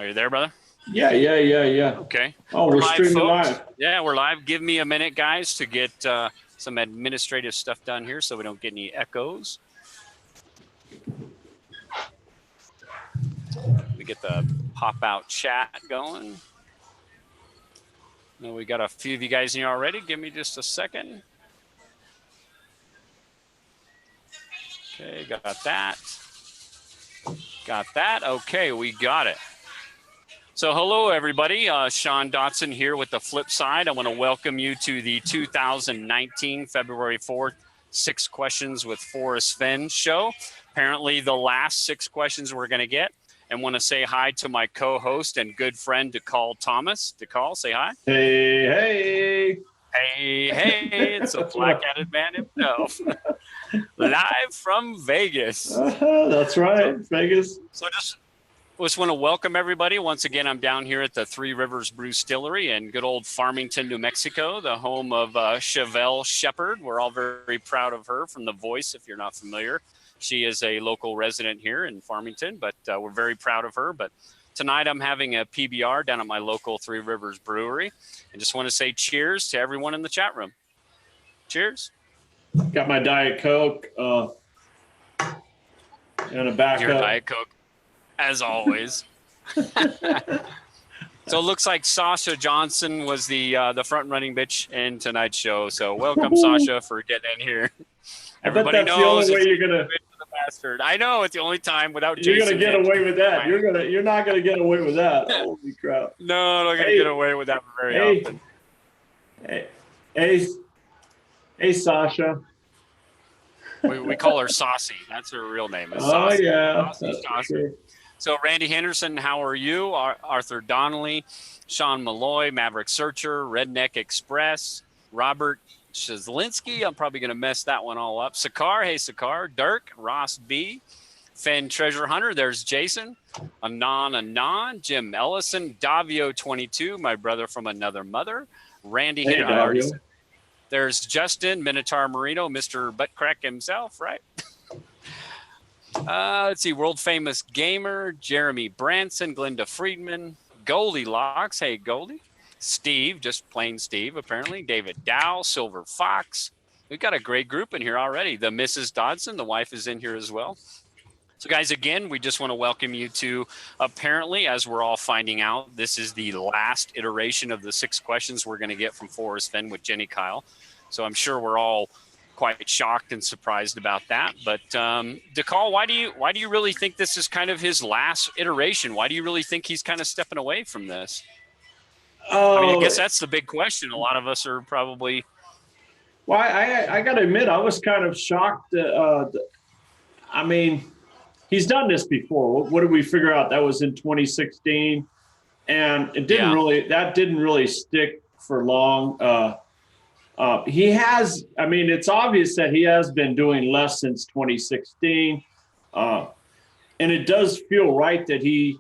Are you there, brother? Yeah. Okay. Oh, we're live, streaming folks. live. Yeah, we're live. Give me a minute, guys, to get some administrative stuff done here so we don't get any echoes. We get the pop-out chat going. No, we got a few of you guys in here already. Give me just a second. Okay, got that. Got that. Okay, we got it. So hello, everybody. Sean Dotson here with The Flip Side. I want to welcome you to the 2019 February 4th 6 Questions with Forrest Fenn show. Apparently the last 6 questions we're going to get. And want to say hi to my co-host and good friend, DeCall Thomas. DeCall, say hi. Hey. Hey, it's a black-headed man himself. Live from Vegas. That's right, Vegas. So just want to welcome everybody. Once again, I'm down here at the Three Rivers Brewstillery in good old Farmington, New Mexico, the home of Chevelle Shepherd. We're all very proud of her from The Voice, if you're not familiar. She is a local resident here in Farmington, but we're very proud of her. But tonight I'm having a PBR down at my local Three Rivers Brewery. And just want to say cheers to everyone in the chat room. Cheers. Got my Diet Coke and a backup. Your Diet Coke, as always. So it looks like Sasha Johnson was the front-running bitch in tonight's show. So welcome, Sasha, for getting in here. Everybody knows the only way you're gonna. Bastard. I know it's the only time without. You're Jason gonna get away with that. You're not gonna get away with that. Holy crap! No, I'm not gonna get away with that very often. Hey, Sasha. We call her Saucy. That's her real name. Oh Saucy. yeah. Saucy. So Randy Henderson, how are you? Arthur Donnelly, Sean Malloy, Maverick Searcher, Redneck Express, Robert Shazlinski. I'm probably going to mess that one all up. Sakar, hey Sakar. Dirk, Ross B. Fenn Treasure Hunter, there's Jason. Anon, Jim Ellison, Davio22, my brother from another mother. Randy Henderson. There's Justin, Minotaur Marino, Mr. Buttcrack himself, right? Let's see, world famous gamer, Jeremy Branson, Glenda Friedman, Goldilocks, hey Goldie. Steve, just plain Steve, apparently. David Dow, Silver Fox. We've got a great group in here already. The Mrs. Dodson, the wife, is in here as well. So, guys, again, we just want to welcome you to, apparently, as we're all finding out, this is the last iteration of the 6 questions we're going to get from Forrest Fenn with Jenny Kile. So I'm sure we're all quite shocked and surprised about that. But, DeCall, why do you really think this is kind of his last iteration? Why do you really think he's kind of stepping away from this? I mean, I guess that's the big question. A lot of us are probably. Well, I got to admit, I was kind of shocked. I mean, he's done this before. What did we figure out? That was in 2016, and it didn't really stick for long. He has. I mean, it's obvious that he has been doing less since 2016, and it does feel right that he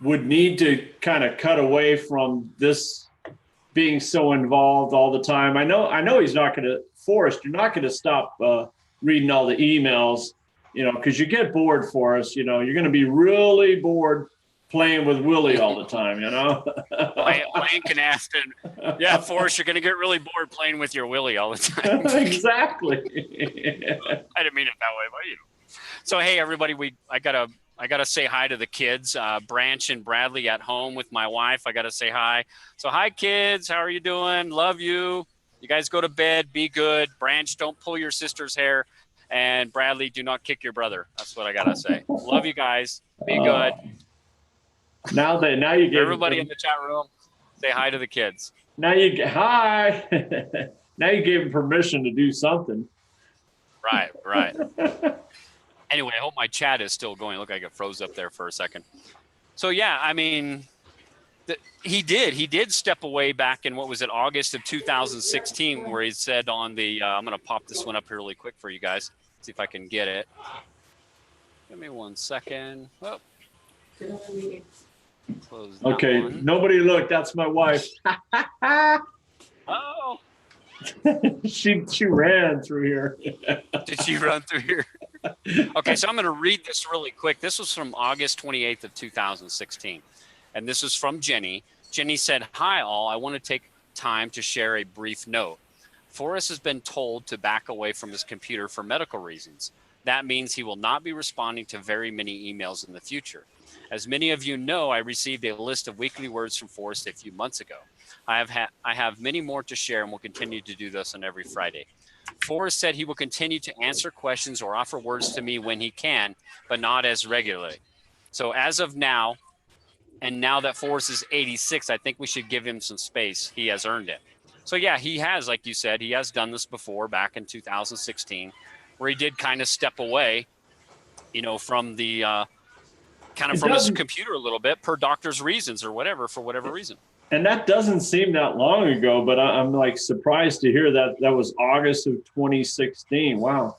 would need to kind of cut away from this being so involved all the time. I know he's not going to, Forrest, you're not going to stop reading all the emails, because you get bored, Forrest. You're going to be really bored playing with Willie all the time, Playing Canaston. Yeah, Forrest, you're going to get really bored playing with your Willie all the time. Exactly. I didn't mean it that way, but So, hey, everybody, I gotta say hi to the kids. Branch and Bradley at home with my wife. I gotta say hi. So, hi, kids. How are you doing? Love you. You guys go to bed. Be good. Branch, don't pull your sister's hair. And Bradley, do not kick your brother. That's what I gotta say. Love you guys. Be good. Now you gave everybody in the chat room, say hi to the kids. Hi. Now you gave him permission to do something. Right. Anyway, I hope my chat is still going. Look like it froze up there for a second. So, yeah, I mean, he did step away back in, what was it, August of 2016, where he said on the, I'm going to pop this one up here really quick for you guys, see if I can get it. Give me 1 second. Oh. Close that one. Nobody look. That's my wife. Oh. She ran through here. Did she run through here? Okay, so I'm going to read this really quick. This was from August 28th of 2016. And this is from Jenny. Jenny said, "Hi all, I want to take time to share a brief note. Forrest has been told to back away from his computer for medical reasons. That means he will not be responding to very many emails in the future. As many of you know, I received a list of weekly words from Forrest a few months ago. I have many more to share and will continue to do this on every Friday. Forrest said he will continue to answer questions or offer words to me when he can, but not as regularly. So as of now, and now that Forrest is 86, I think we should give him some space. He has earned it." So yeah, he has, like you said, he has done this before back in 2016, where he did kind of step away, from the It from his doesn't, computer a little bit per doctor's reasons or whatever, for whatever reason. and that doesn't seem that long ago, but I'm like surprised to hear that that was August of 2016. Wow.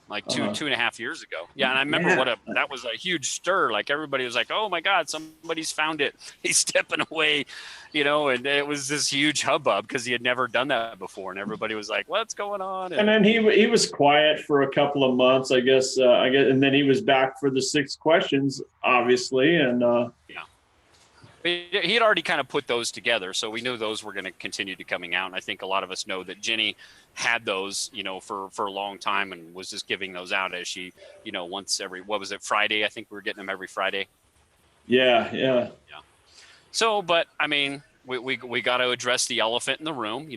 Like 2.5 years ago. Yeah, and I remember Yeah. that was a huge stir. Like everybody was like, "Oh my God, somebody's found it. He's stepping away," and it was this huge hubbub because he had never done that before, and everybody was like, "What's going on?" And then he was quiet for a couple of months, I guess. And then he was back for the 6 questions, obviously, and yeah. He had already kind of put those together, so we knew those were going to continue to coming out. And I think a lot of us know that Jenny had those, for a long time and was just giving those out as she, once every, what was it, Friday? I think we were getting them every Friday. Yeah. So, but I mean, we got to address the elephant in the room.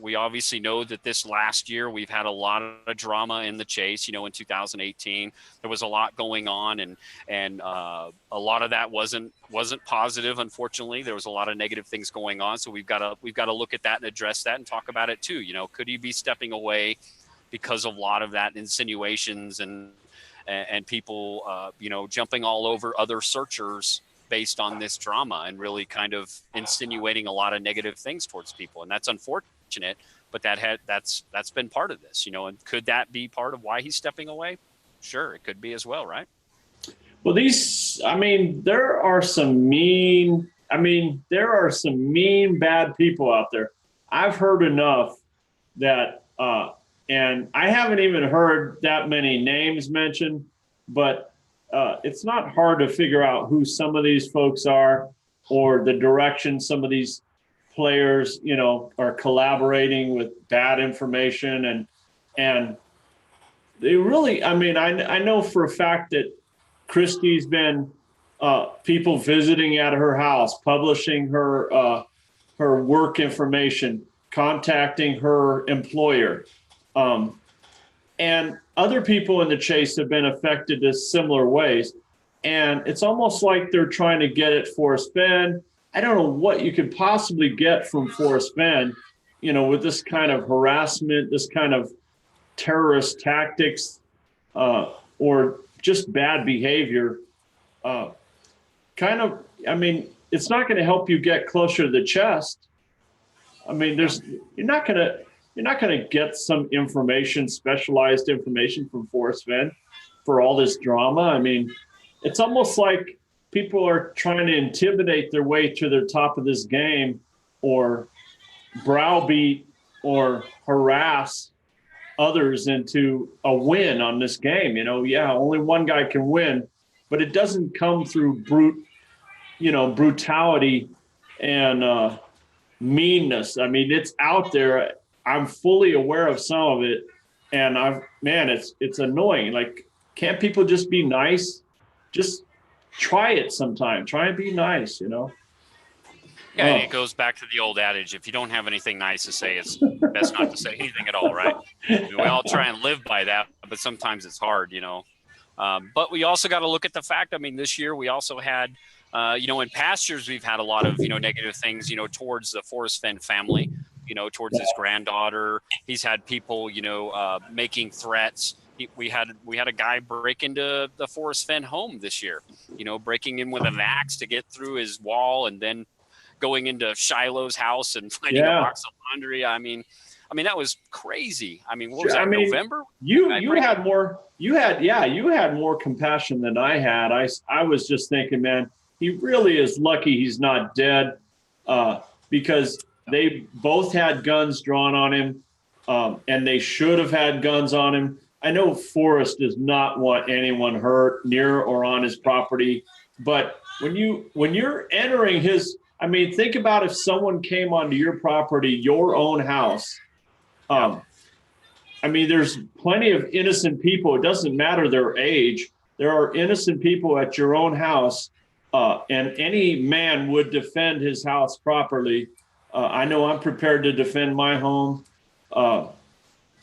We obviously know that this last year we've had a lot of drama in the chase. In 2018 there was a lot going on, and a lot of that wasn't positive. Unfortunately, there was a lot of negative things going on. So we've got to look at that and address that and talk about it too. Could he be stepping away because of a lot of that insinuations and people, jumping all over other searchers based on this drama and really kind of insinuating a lot of negative things towards people. And that's unfortunate, but that's been part of this, and could that be part of why he's stepping away? Sure, it could be as well, right? Well, there are some mean bad people out there. I've heard enough that, and I haven't even heard that many names mentioned, but it's not hard to figure out who some of these folks are or the direction some of these players, are collaborating with bad information. And they really, I know for a fact that Christie's been people visiting at her house, publishing her work information, contacting her employer. And other people in the chase have been affected in similar ways. And it's almost like they're trying to get at Forrest Fenn. I don't know what you could possibly get from Forrest Fenn, with this kind of harassment, this kind of terrorist tactics, or just bad behavior. It's not going to help you get closer to the chest. You're not going to get some information, specialized information from Forrest Fenn for all this drama. It's almost like people are trying to intimidate their way to the top of this game, or browbeat or harass others into a win on this game. Only one guy can win, but it doesn't come through brutality and meanness. It's out there. I'm fully aware of some of it, and it's annoying. Like, can't people just be nice? Just try it sometime. Try and be nice, Yeah, and it goes back to the old adage: if you don't have anything nice to say, it's best not to say anything at all, right? We all try and live by that, but sometimes it's hard, But we also got to look at the fact. This year we also had, in past years we've had a lot of negative things, towards the Forrest Fenn family. Towards his granddaughter. He's had people, making threats. We had a guy break into the Forrest Fenn home this year, breaking in with an axe to get through his wall, and then going into Shiloh's house and finding a box of laundry. That was crazy. What was that, November? You had more compassion than I had. I was just thinking, man, he really is lucky he's not dead, because they both had guns drawn on him, and they should have had guns on him. I know Forrest does not want anyone hurt near or on his property, but when you're entering his, I mean, think about if someone came onto your property, your own house. I mean, there's plenty of innocent people. It doesn't matter their age. There are innocent people at your own house, and any man would defend his house properly. I know I'm prepared to defend my home,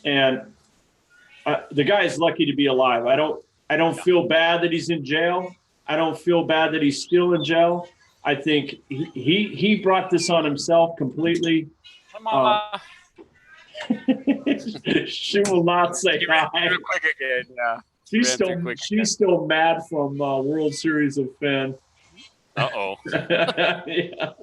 and the guy is lucky to be alive. I don't feel bad that he's in jail. I don't feel bad that he's still in jail. I think he brought this on himself completely. Come on. She will not say hi. Quick again. Yeah. She's still mad from World Series of Fenn. Uh-oh. Yeah.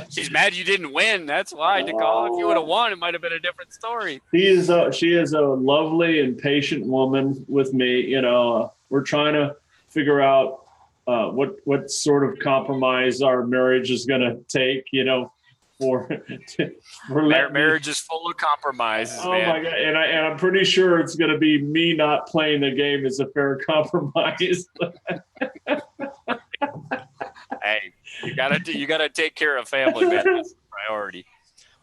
She's mad you didn't win. That's why, Nicole. If you would have won, it might have been a different story. She is a lovely and patient woman with me. You know, we're trying to figure out what sort of compromise our marriage is going to take. You know, for marriage is full of compromises. Oh man. My God! And I'm pretty sure it's going to be me not playing the game as a fair compromise. Hey, you gotta take care of family, man. That's the priority.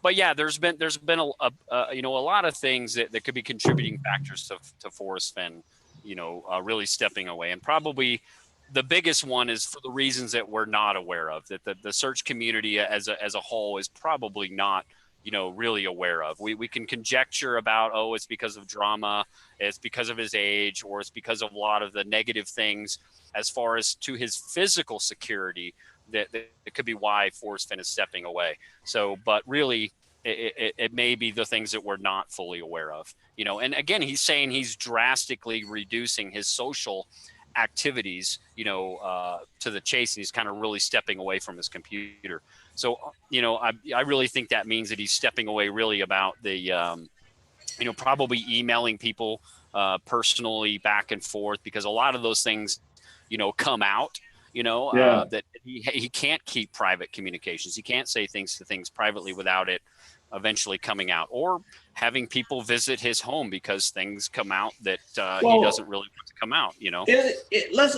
But yeah, there's been a lot of things that could be contributing factors to Forrest Fenn, really stepping away, and probably the biggest one is for the reasons that we're not aware of, that the search community as a whole is probably not really aware of. We can conjecture about, it's because of drama, it's because of his age, or it's because of a lot of the negative things as far as to his physical security that it could be why Forrest Fenn is stepping away. So, but really it may be the things that we're not fully aware of, and again, he's saying he's drastically reducing his social activities, to the chase, and he's kind of really stepping away from his computer. So, I really think that means that he's stepping away really about the, probably emailing people personally back and forth, because a lot of those things, come out, that he can't keep private communications. He can't say things privately without it eventually coming out, or having people visit his home because things come out that he doesn't really want to come out,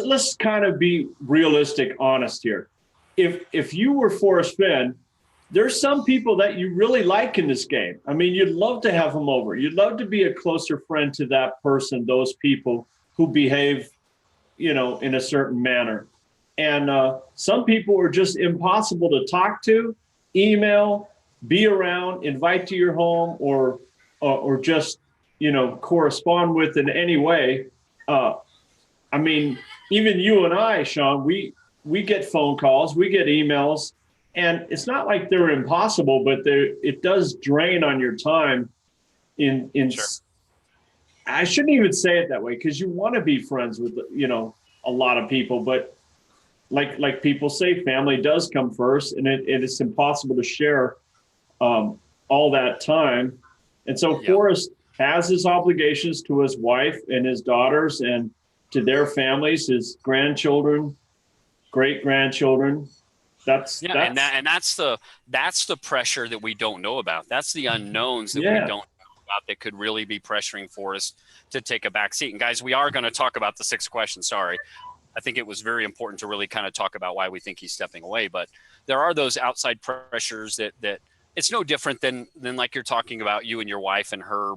Let's kind of be realistic, honest here. If you were Forrest Fenn, there's some people that you really like in this game. I mean, you'd love to have them over. You'd love to be a closer friend to that person, those people who behave, in a certain manner. And some people are just impossible to talk to, email, be around, invite to your home, or just, correspond with in any way. I mean, even you and I, Sean, we get phone calls, we get emails, and it's not like they're impossible, but it does drain on your time. Sure. I shouldn't even say it that way, because you want to be friends with, a lot of people, but like people say, family does come first, and it's impossible to share all that time. And so Forrest has his obligations to his wife and his daughters and to their families, his grandchildren, great-grandchildren. That's the pressure that we don't know about. That's the unknowns that we don't know about that could really be pressuring Forrest to take a back seat. And guys, we are going to talk about the 6 questions. Sorry. I think it was very important to really kind of talk about why we think he's stepping away. But there are those outside pressures that it's no different than like you're talking about you and your wife and her,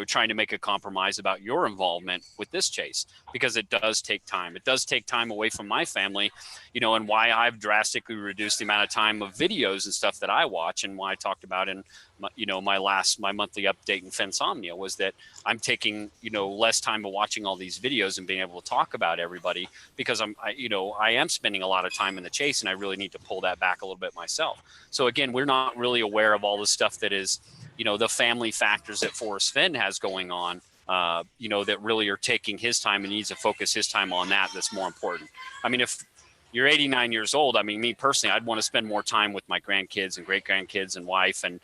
trying to make a compromise about your involvement with this chase, because it does take time. It does take time away from my family, and why I've drastically reduced the amount of time of videos and stuff that I watch, and why I talked about in my, my monthly update in Fensomnia was that I'm taking, less time of watching all these videos and being able to talk about everybody, because I am spending a lot of time in the chase, and I really need to pull that back a little bit myself. So again, we're not really aware of all the stuff that is, the family factors that Forrest Fenn has going on, that really are taking his time, and needs to focus his time on that. That's more important. I mean, if you're 89 years old, I mean, me personally, I'd want to spend more time with my grandkids and great grandkids and wife and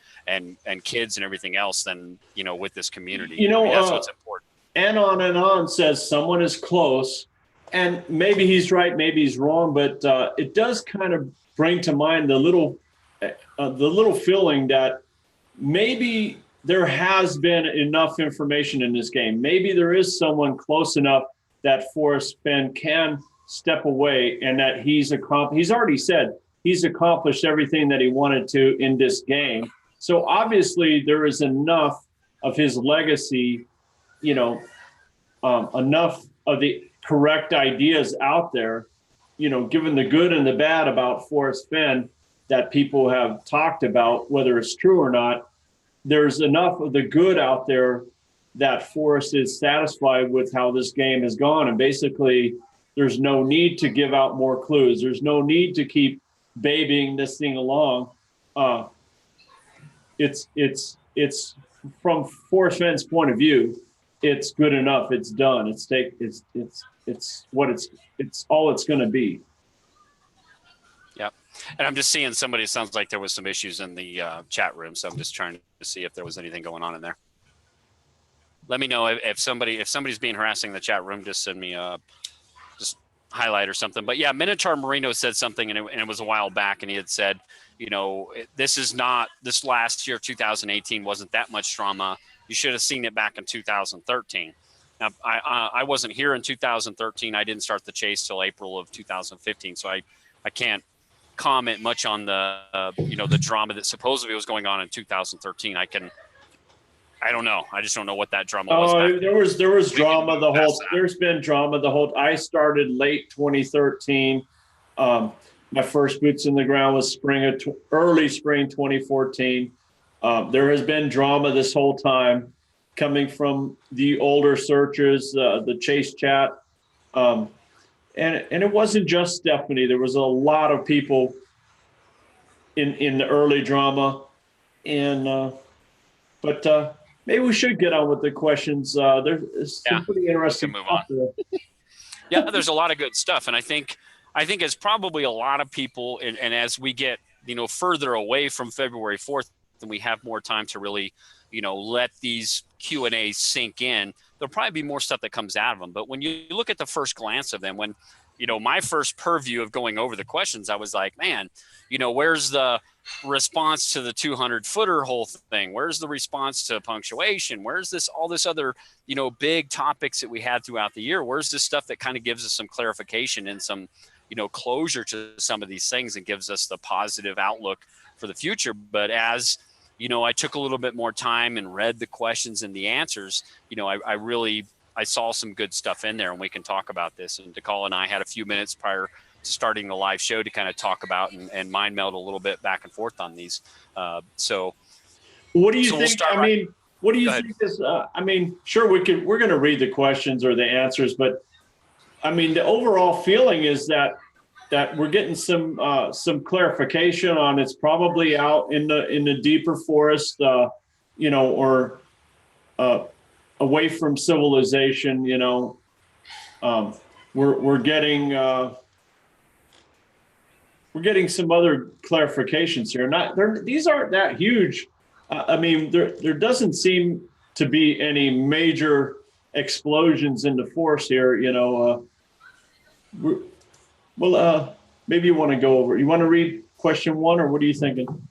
kids and everything else than, with this community. That's what's important. And on says someone is close, and maybe he's right, maybe he's wrong, but it does kind of bring to mind the little feeling that maybe there has been enough information in this game. Maybe there is someone close enough that Forrest Fenn can step away, and that he's already said he's accomplished everything that he wanted to in this game. So obviously there is enough of his legacy, enough of the correct ideas out there, given the good and the bad about Forrest Fenn that people have talked about, whether it's true or not. There's enough of the good out there that Forrest is satisfied with how this game has gone. And basically, there's no need to give out more clues. There's no need to keep babying this thing along. It's from Forrest Fenn's point of view, it's good enough. It's done. It's all it's going to be. Yep. And I'm just seeing somebody, it sounds like there was some issues in the chat room. So I'm just trying to see if there was anything going on in there. Let me know if somebody's being harassing in the chat room, just send me just highlight or something. But yeah, Minotaur Marino said something, and it was a while back, and he had said, this last year, 2018 wasn't that much drama. You should have seen it back in 2013. Now, I wasn't here in 2013. I didn't start the chase till April of 2015. So I can't comment much on the the drama that supposedly was going on in 2013. I don't know. I just don't know what that drama was. There was drama the whole. There's been drama the whole. I started late 2013. My first boots in the ground was early spring 2014. There has been drama this whole time, coming from the older searchers, the chase chat, and it wasn't just Stephanie. There was a lot of people in the early drama, and but maybe we should get on with the questions. There's some pretty interesting stuff there. Yeah, there's a lot of good stuff, and I think it's probably a lot of people, and as we get further away from February 4th, and we have more time to really let these Q&As sink in, there'll probably be more stuff that comes out of them. But when you look at the first glance of them, when my first purview of going over the questions, I was like, man, where's the response to the 200-footer whole thing? Where's the response to punctuation? Where's all this other, big topics that we had throughout the year? Where's this stuff that kind of gives us some clarification and some, closure to some of these things and gives us the positive outlook for the future? But as, I took a little bit more time and read the questions and the answers, I saw some good stuff in there, and we can talk about this. And DeCall and I had a few minutes prior to starting the live show to kind of talk about and mind meld a little bit back and forth on these. So what do you think? What do you think is, sure, we're going to read the questions or the answers, but the overall feeling is that we're getting some clarification on it's probably out in the deeper forest, or away from civilization. We're getting some other clarifications here. These aren't that huge. There doesn't seem to be any major explosions in the force here. Maybe you want to go over. You want to read question one, or what are you thinking?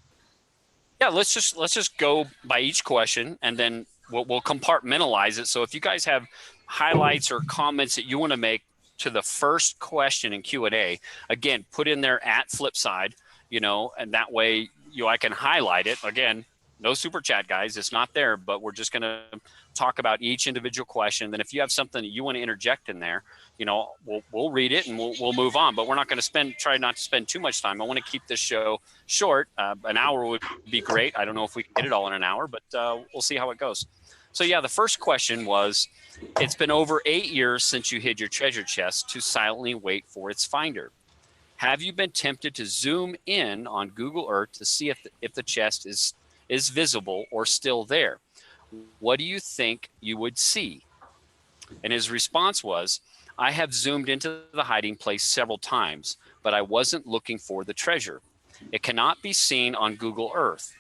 Yeah, let's just go by each question, and then we'll compartmentalize it. So if you guys have highlights or comments that you want to make to the first question in Q&A, again, put in there at Flipside, and that way I can highlight it. Again, no super chat, guys. It's not there, but we're just going to talk about each individual question. Then if you have something that you want to interject in there, we'll read it and we'll move on. But we're not going to try not to spend too much time. I want to keep this show short. An hour would be great. I don't know if we can get it all in an hour, but we'll see how it goes. So yeah, the first question was, it's been over 8 years since you hid your treasure chest to silently wait for its finder. Have you been tempted to zoom in on Google Earth to see if the chest is visible or still there? What do you think you would see? And his response was, I have zoomed into the hiding place several times, but I wasn't looking for the treasure. It cannot be seen on Google Earth.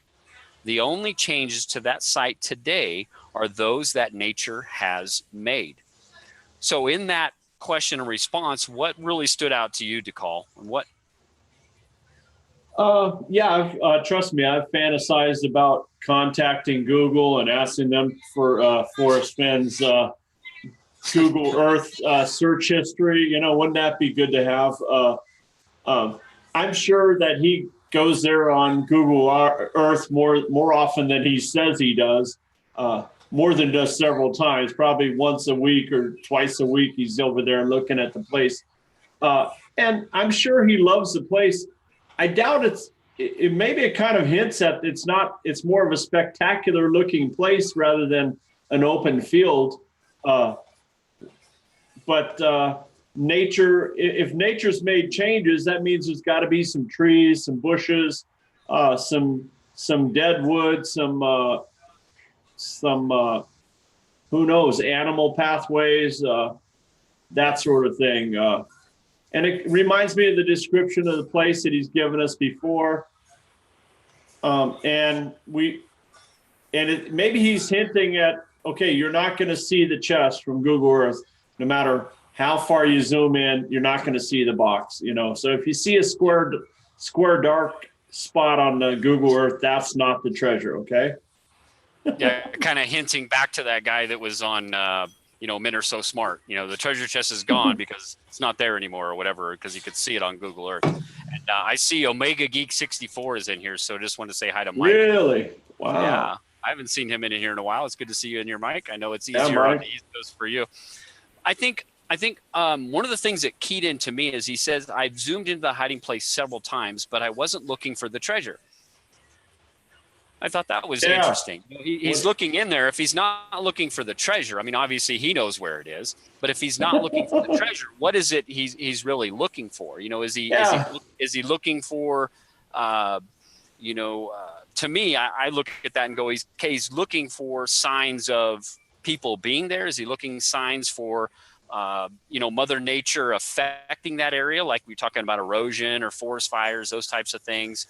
The only changes to that site today are those that nature has made. So in that question and response, what really stood out to you, DeCall? And what? Trust me, I've fantasized about contacting Google and asking them for Forrest Fenn's Google Earth search history. You know, wouldn't that be good to have? I'm sure that he goes there on Google Earth more often than he says he does. More than just several times, probably once a week or twice a week. He's over there looking at the place, and I'm sure he loves the place. I doubt maybe it kind of hints at it's not. It's more of a spectacular looking place rather than an open field. But nature, if nature's made changes, that means there's got to be some trees, some bushes, some dead wood, some who knows, animal pathways, that sort of thing. And it reminds me of the description of the place that he's given us before. Maybe he's hinting at, okay, you're not going to see the chest from Google Earth, no matter how far you zoom in, you're not going to see the box, you know. So if you see a square dark spot on the Google Earth, that's not the treasure, okay? Yeah, kind of hinting back to that guy that was on, Men Are So Smart. You know, the treasure chest is gone because it's not there anymore or whatever, because you could see it on Google Earth. And I see Omega Geek 64 is in here, so just wanted to say hi to Mike. Really? Wow. Yeah, I haven't seen him in here in a while. It's good to see you in here, Mike. I know it's easier on the East Coast for you. I think one of the things that keyed into me is he says, I've zoomed into the hiding place several times, but I wasn't looking for the treasure. I thought that was interesting. He's looking in there. If he's not looking for the treasure, I mean, obviously he knows where it is, but if he's not looking for the treasure, what is it he's really looking for? You know, is he looking for, to me, I look at that and go, he's looking for signs of people being there. Is he looking signs for, Mother Nature affecting that area, like we're talking about erosion or forest fires, those types of things?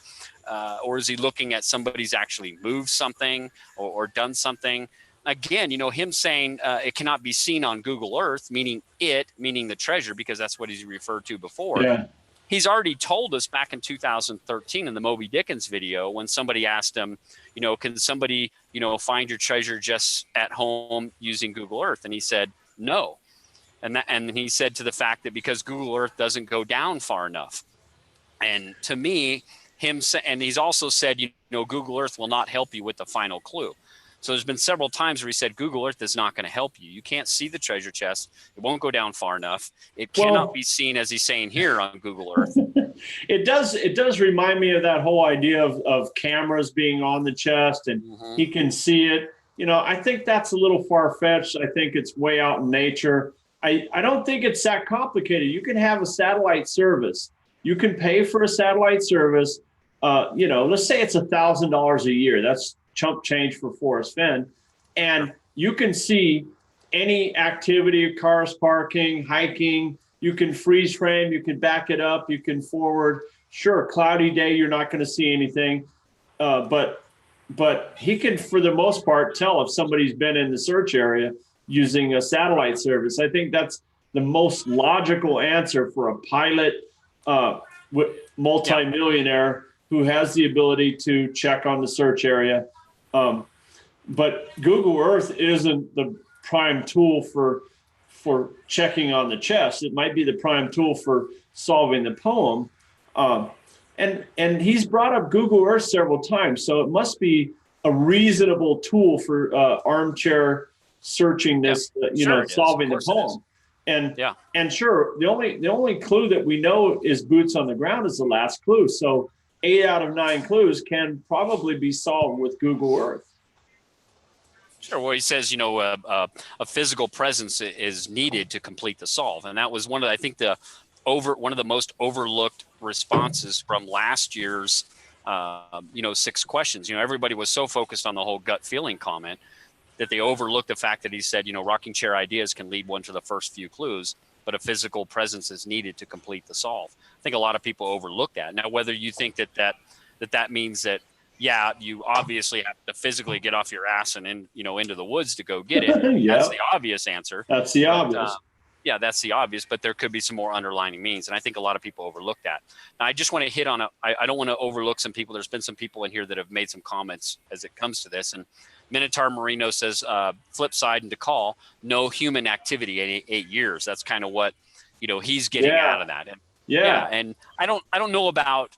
Or is he looking at somebody's actually moved something or done something? Again, him saying it cannot be seen on Google Earth, meaning the treasure, because that's what he's referred to before. Yeah. He's already told us back in 2013 in the Moby Dickens video, when somebody asked him, can somebody, find your treasure just at home using Google Earth? And he said, no. And he said to the fact that because Google Earth doesn't go down far enough. And to me, and he's also said, Google Earth will not help you with the final clue. So there's been several times where he said, Google Earth is not going to help you. You can't see the treasure chest. It won't go down far enough. It cannot be seen, as he's saying here, on Google Earth. It does remind me of that whole idea of cameras being on the chest and he can see it. I think that's a little far-fetched. I think it's way out in nature. I don't think it's that complicated. You can have a satellite service. You can pay for a satellite service. Let's say it's $1,000 a year. That's chump change for Forrest Fenn. And you can see any activity, cars parking, hiking. You can freeze frame. You can back it up. You can forward. Sure, cloudy day, you're not going to see anything. But he can, for the most part, tell if somebody's been in the search area using a satellite service. I think that's the most logical answer for a pilot, multimillionaire who has the ability to check on the search area. But Google Earth isn't the prime tool for checking on the chest. It might be the prime tool for solving the poem. And he's brought up Google Earth several times, so it must be a reasonable tool for armchair searching this, solving the poem. And sure, the only clue that we know is boots on the ground is the last clue. So 8 out of 9 clues can probably be solved with Google Earth. Sure. Well, he says, a physical presence is needed to complete the solve, and that was one of the most overlooked responses from last year's 6 questions. Everybody was so focused on the whole gut feeling comment that they overlooked the fact that he said, rocking chair ideas can lead one to the first few clues, but a physical presence is needed to complete the solve. I think a lot of people overlook that. Now, whether you think that means that, you obviously have to physically get off your ass and into the woods to go get it. Yep. That's the obvious answer. That's the obvious. That's the obvious, but there could be some more underlying means. And I think a lot of people overlook that. Now, I just want to hit on I don't want to overlook some people. There's been some people in here that have made some comments as it comes to this. And Minotaur Marino says, flip side and DeCall, no human activity in 8 years. That's kind of what, he's getting out of that. And and I don't know about,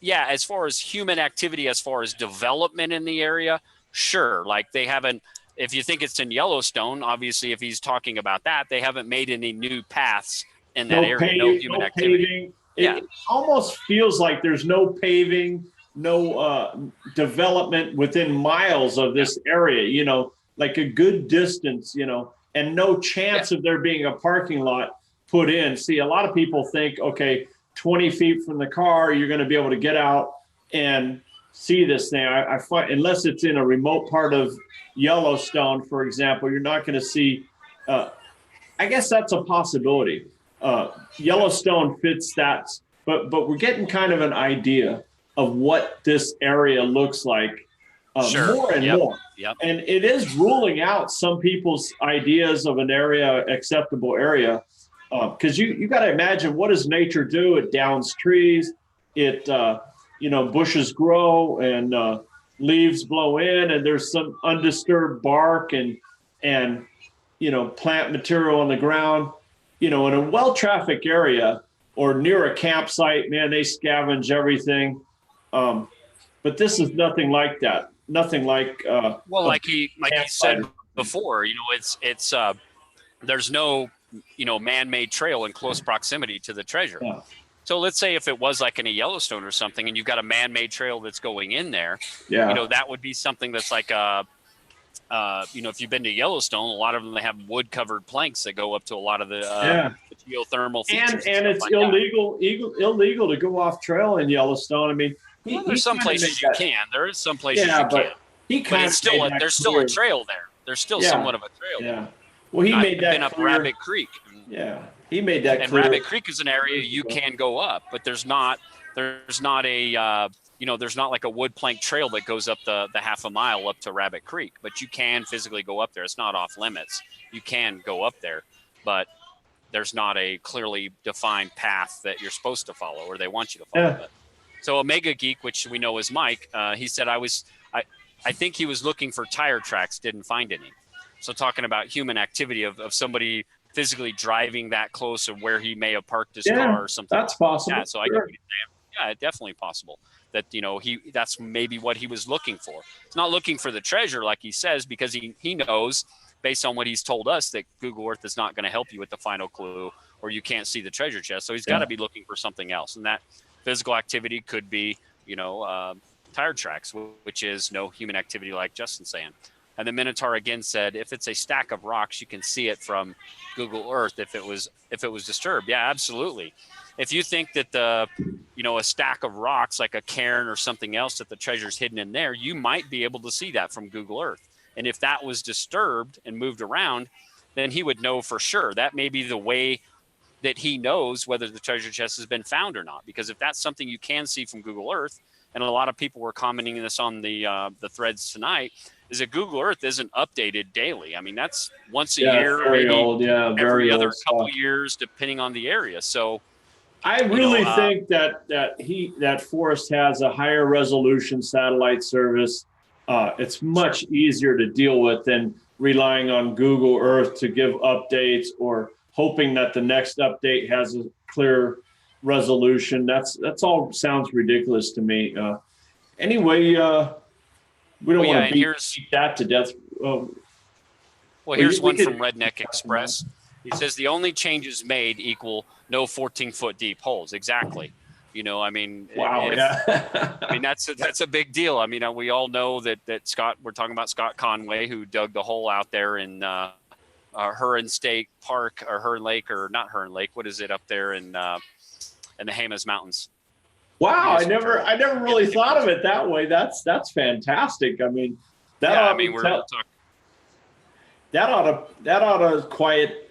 as far as human activity, as far as development in the area, sure. Like they haven't, if you think it's in Yellowstone, obviously if he's talking about that, they haven't made any new paths in that area. No human activity. Paving. It almost feels like there's no paving, no development within miles of this area, like a good distance, and no chance of there being a parking lot put in. See, a lot of people think, okay, 20 feet from the car, you're going to be able to get out and see this thing. I find, unless it's in a remote part of Yellowstone, for example, you're not going to see, I guess that's a possibility. Yellowstone fits that, but we're getting kind of an idea of what this area looks like more and more. Yep. And it is ruling out some people's ideas of an area, acceptable area, because you got to imagine, what does nature do? It downs trees, it bushes grow and leaves blow in, and there's some undisturbed bark and plant material on the ground. In a well-trafficked area or near a campsite, man, they scavenge everything. But this is nothing like that. Nothing like like he said before, it's there's no man-made trail in close proximity to the treasure. Yeah. So let's say if it was like in a Yellowstone or something, and you've got a man-made trail that's going in there, that would be something that's like if you've been to Yellowstone, a lot of them, they have wood-covered planks that go up to a lot of the geothermal features. And it's illegal to go off trail in Yellowstone. I mean, there's some places you can. There is some places you can. But there's still a trail there. There's still somewhat of a trail there. Well, he made that been clear. Up Rabbit Creek. Yeah, he made that and clear. Rabbit Creek is an area you can go up, but there's not a there's not like a wood plank trail that goes up the half a mile up to Rabbit Creek, but you can physically go up there. It's not off limits. You can go up there, but there's not a clearly defined path that you're supposed to follow or they want you to follow. But, so Omega Geek, which we know is Mike, he said, I think he was looking for tire tracks, didn't find any. So talking about human activity of somebody physically driving that close of where he may have parked his car or something. That's possible. Yeah, so I get what he's saying. Yeah, definitely possible that, that's maybe what he was looking for. He's not looking for the treasure, like he says, because he knows, based on what he's told us, that Google Earth is not going to help you with the final clue, or you can't see the treasure chest. So he's got to be looking for something else. And that physical activity could be, tire tracks, which is no human activity, like Justin's saying. And the Minotaur again said, if it's a stack of rocks, you can see it from Google Earth if it was disturbed. Yeah, absolutely. If you think that a stack of rocks, like a cairn or something else, that the treasure's hidden in there, you might be able to see that from Google Earth. And if that was disturbed and moved around, then he would know for sure. That may be the way that he knows whether the treasure chest has been found or not. Because if that's something you can see from Google Earth, and a lot of people were commenting this on the threads tonight, is that Google Earth isn't updated daily. I mean, that's once a year, very maybe old, every other couple years, depending on the area. So I really think that Forrest has a higher resolution satellite service. It's much easier to deal with than relying on Google Earth to give updates or hoping that the next update has a clear resolution. That's all sounds ridiculous to me. Anyway, we don't want to beat that to death. Here's one from Redneck Express. He says the only changes made equal no 14-foot deep holes. Exactly. Wow. I mean, that's a big deal. I mean, we all know that Scott. We're talking about Scott Conway, who dug the hole out there in Huron State Park, or Huron Lake, or not Huron Lake. What is it up there in the Jemez Mountains? Wow, I never really thought of it that way. That's fantastic. I mean, that ought to quiet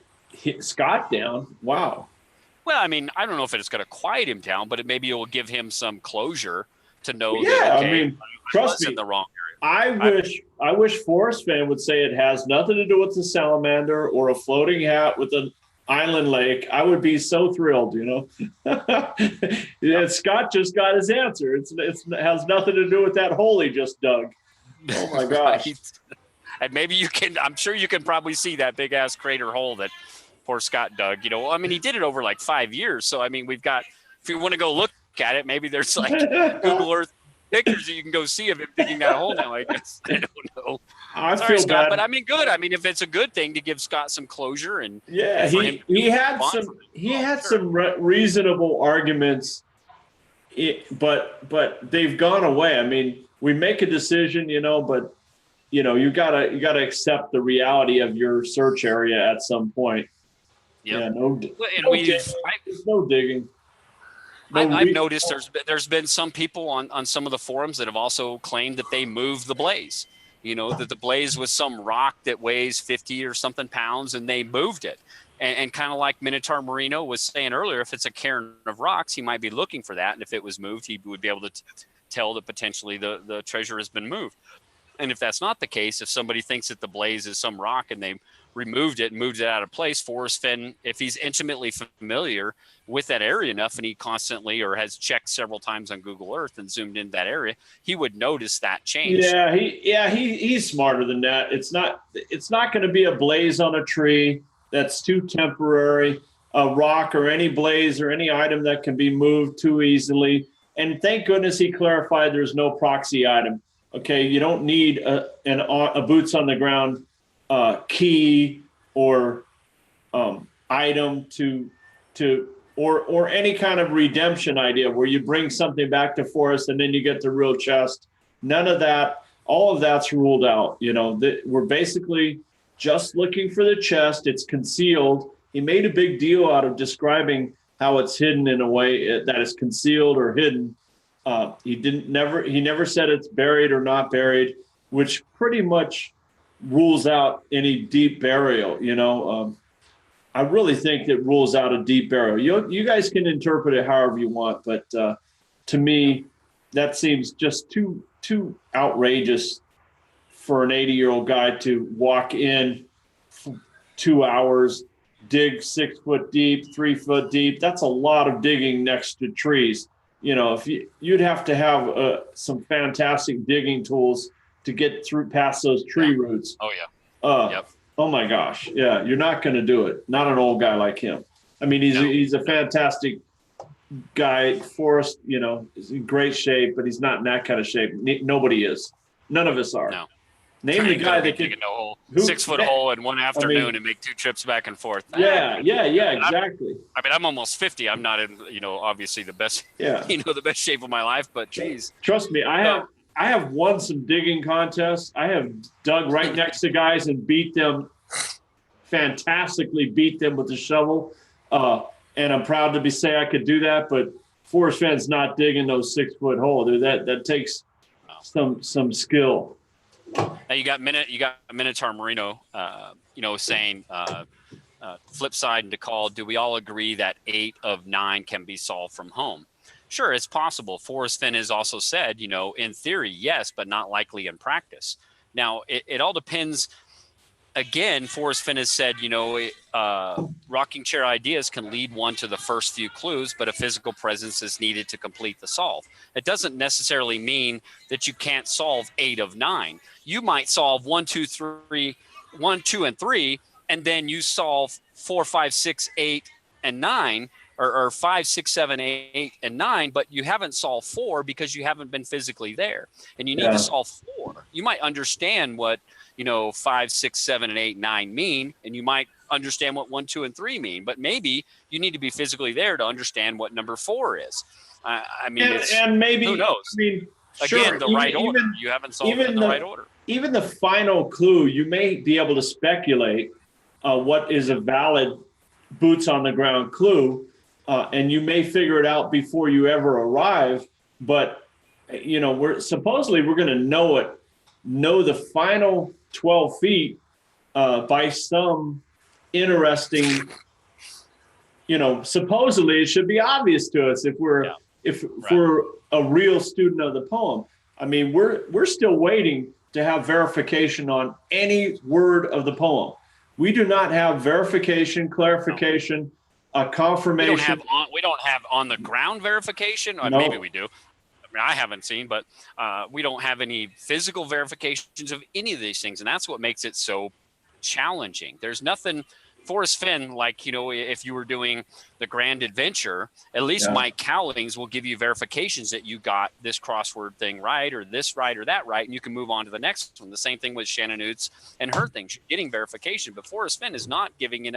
Scott down. Wow. Well, I mean, I don't know if it's going to quiet him down, but maybe it will give him some closure to know that. Okay, I mean, trust me, in the wrong area. I wish Forrest Fenn would say it has nothing to do with the salamander or a floating hat with an island lake. I would be so thrilled, And Scott just got his answer. It has nothing to do with that hole he just dug. Oh my gosh. And maybe you can, I'm sure you can probably see that big ass crater hole that poor Scott dug. You know, I mean, he did it over like 5 years. So, I mean, we've got, if you want to go look at it, maybe there's like Google Earth pictures that you can go see of him digging that hole now, I guess. I don't know. I Sorry, feel Scott, bad. but I mean, good. I mean, if it's a good thing to give Scott some closure and Yeah, for him he had responsible, some he had sure. some reasonable arguments, but they've gone away. I mean, we make a decision, you know, but you know, you gotta accept the reality of your search area at some point. Yep. Yeah, And there's no digging. I've noticed there's been some people on some of the forums that have also claimed that they moved the blaze. You know, that the blaze was some rock that weighs 50 or something pounds, and they moved it. And kind of like Minotaur Marino was saying earlier, if it's a cairn of rocks, he might be looking for that. And if it was moved, he would be able to tell that potentially the treasure has been moved. And if that's not the case, if somebody thinks that the blaze is some rock and they removed it and moved it out of place, Forrest Fenn, if he's intimately familiar with that area enough and he constantly or has checked several times on Google Earth and zoomed into that area, he would notice that change. He's smarter than that. It's not going to be a blaze on a tree. That's too temporary. A rock or any blaze or any item that can be moved too easily. And thank goodness he clarified there's no proxy item. Okay, you don't need a boots on the ground key or item or any kind of redemption idea where you bring something back to Forrest and then you get the real chest. None of that. All of that's ruled out. You know, we're basically just looking for the chest. It's concealed. He made a big deal out of describing how it's hidden in a way that is concealed or hidden. He never said it's buried or not buried, which pretty much rules out any deep burial. You know, I really think that rules out a deep burial. You guys can interpret it however you want, but to me, that seems just too outrageous for an 80-year-old guy to walk in 2 hours, dig 6 foot deep, 3 foot deep. That's a lot of digging next to trees. You know, if you'd have to have some fantastic digging tools to get through past those tree roots. Oh yeah. Yep. Oh my gosh. Yeah, you're not going to do it. Not an old guy like him. I mean, he's a fantastic guy. Forrest, you know, is in great shape, but he's not in that kind of shape. Nobody is. None of us are. No. Name the guy that can 6 foot hole in one afternoon and make 2 trips back and forth. Yeah, exactly. I mean, I'm almost 50. I'm not in, you know, obviously the best, the best shape of my life, but geez. Trust me, I have won some digging contests. I have dug right next to guys and beat them with a shovel. And I'm proud to say I could do that, but Forrest Fenn's not digging those 6 foot hole. Dude, that takes some skill. Now you got Minotaur Marino, saying flip side and to call. Do we all agree that 8 of 9 can be solved from home? Sure, it's possible. Forrest Fenn has also said, you know, in theory, yes, but not likely in practice. Now it all depends. Again, Forrest Fenn has said, you know, rocking chair ideas can lead one to the first few clues, but a physical presence is needed to complete the solve. It doesn't necessarily mean that you can't solve 8 of 9. You might solve 1, 2, and 3, and then you solve 4, 5, 6, 8, and 9, or 5, 6, 7, 8, and 9, but you haven't solved 4 because you haven't been physically there. And you need to solve 4. You might understand what, you know, 5, 6, 7, and 8, 9 mean, and you might understand what 1, 2, and 3 mean, but maybe you need to be physically there to understand what number 4 is. I mean, and maybe who knows? I mean, again, the right order. You haven't solved it in the right order. Even the final clue, you may be able to speculate what is a valid boots on the ground clue, and you may figure it out before you ever arrive. But you know, we're going to know the final 12 feet by some interesting, you know, supposedly it should be obvious to us if we're a real student of the poem. I mean, we're still waiting to have verification on any word of the poem. We do not have verification, clarification, confirmation. We don't have on the ground verification. Or no. Maybe we do. mean, I haven't seen, but we don't have any physical verifications of any of these things. And that's what makes it so challenging. There's nothing. Forrest Fenn, like, if you were doing the Grand Adventure, at least Mike Cowlings will give you verifications that you got this crossword thing right, or this right, or that right, and you can move on to the next one. The same thing with Shannon Oots and her thing. She's getting verification, but Forrest Fenn is not giving it.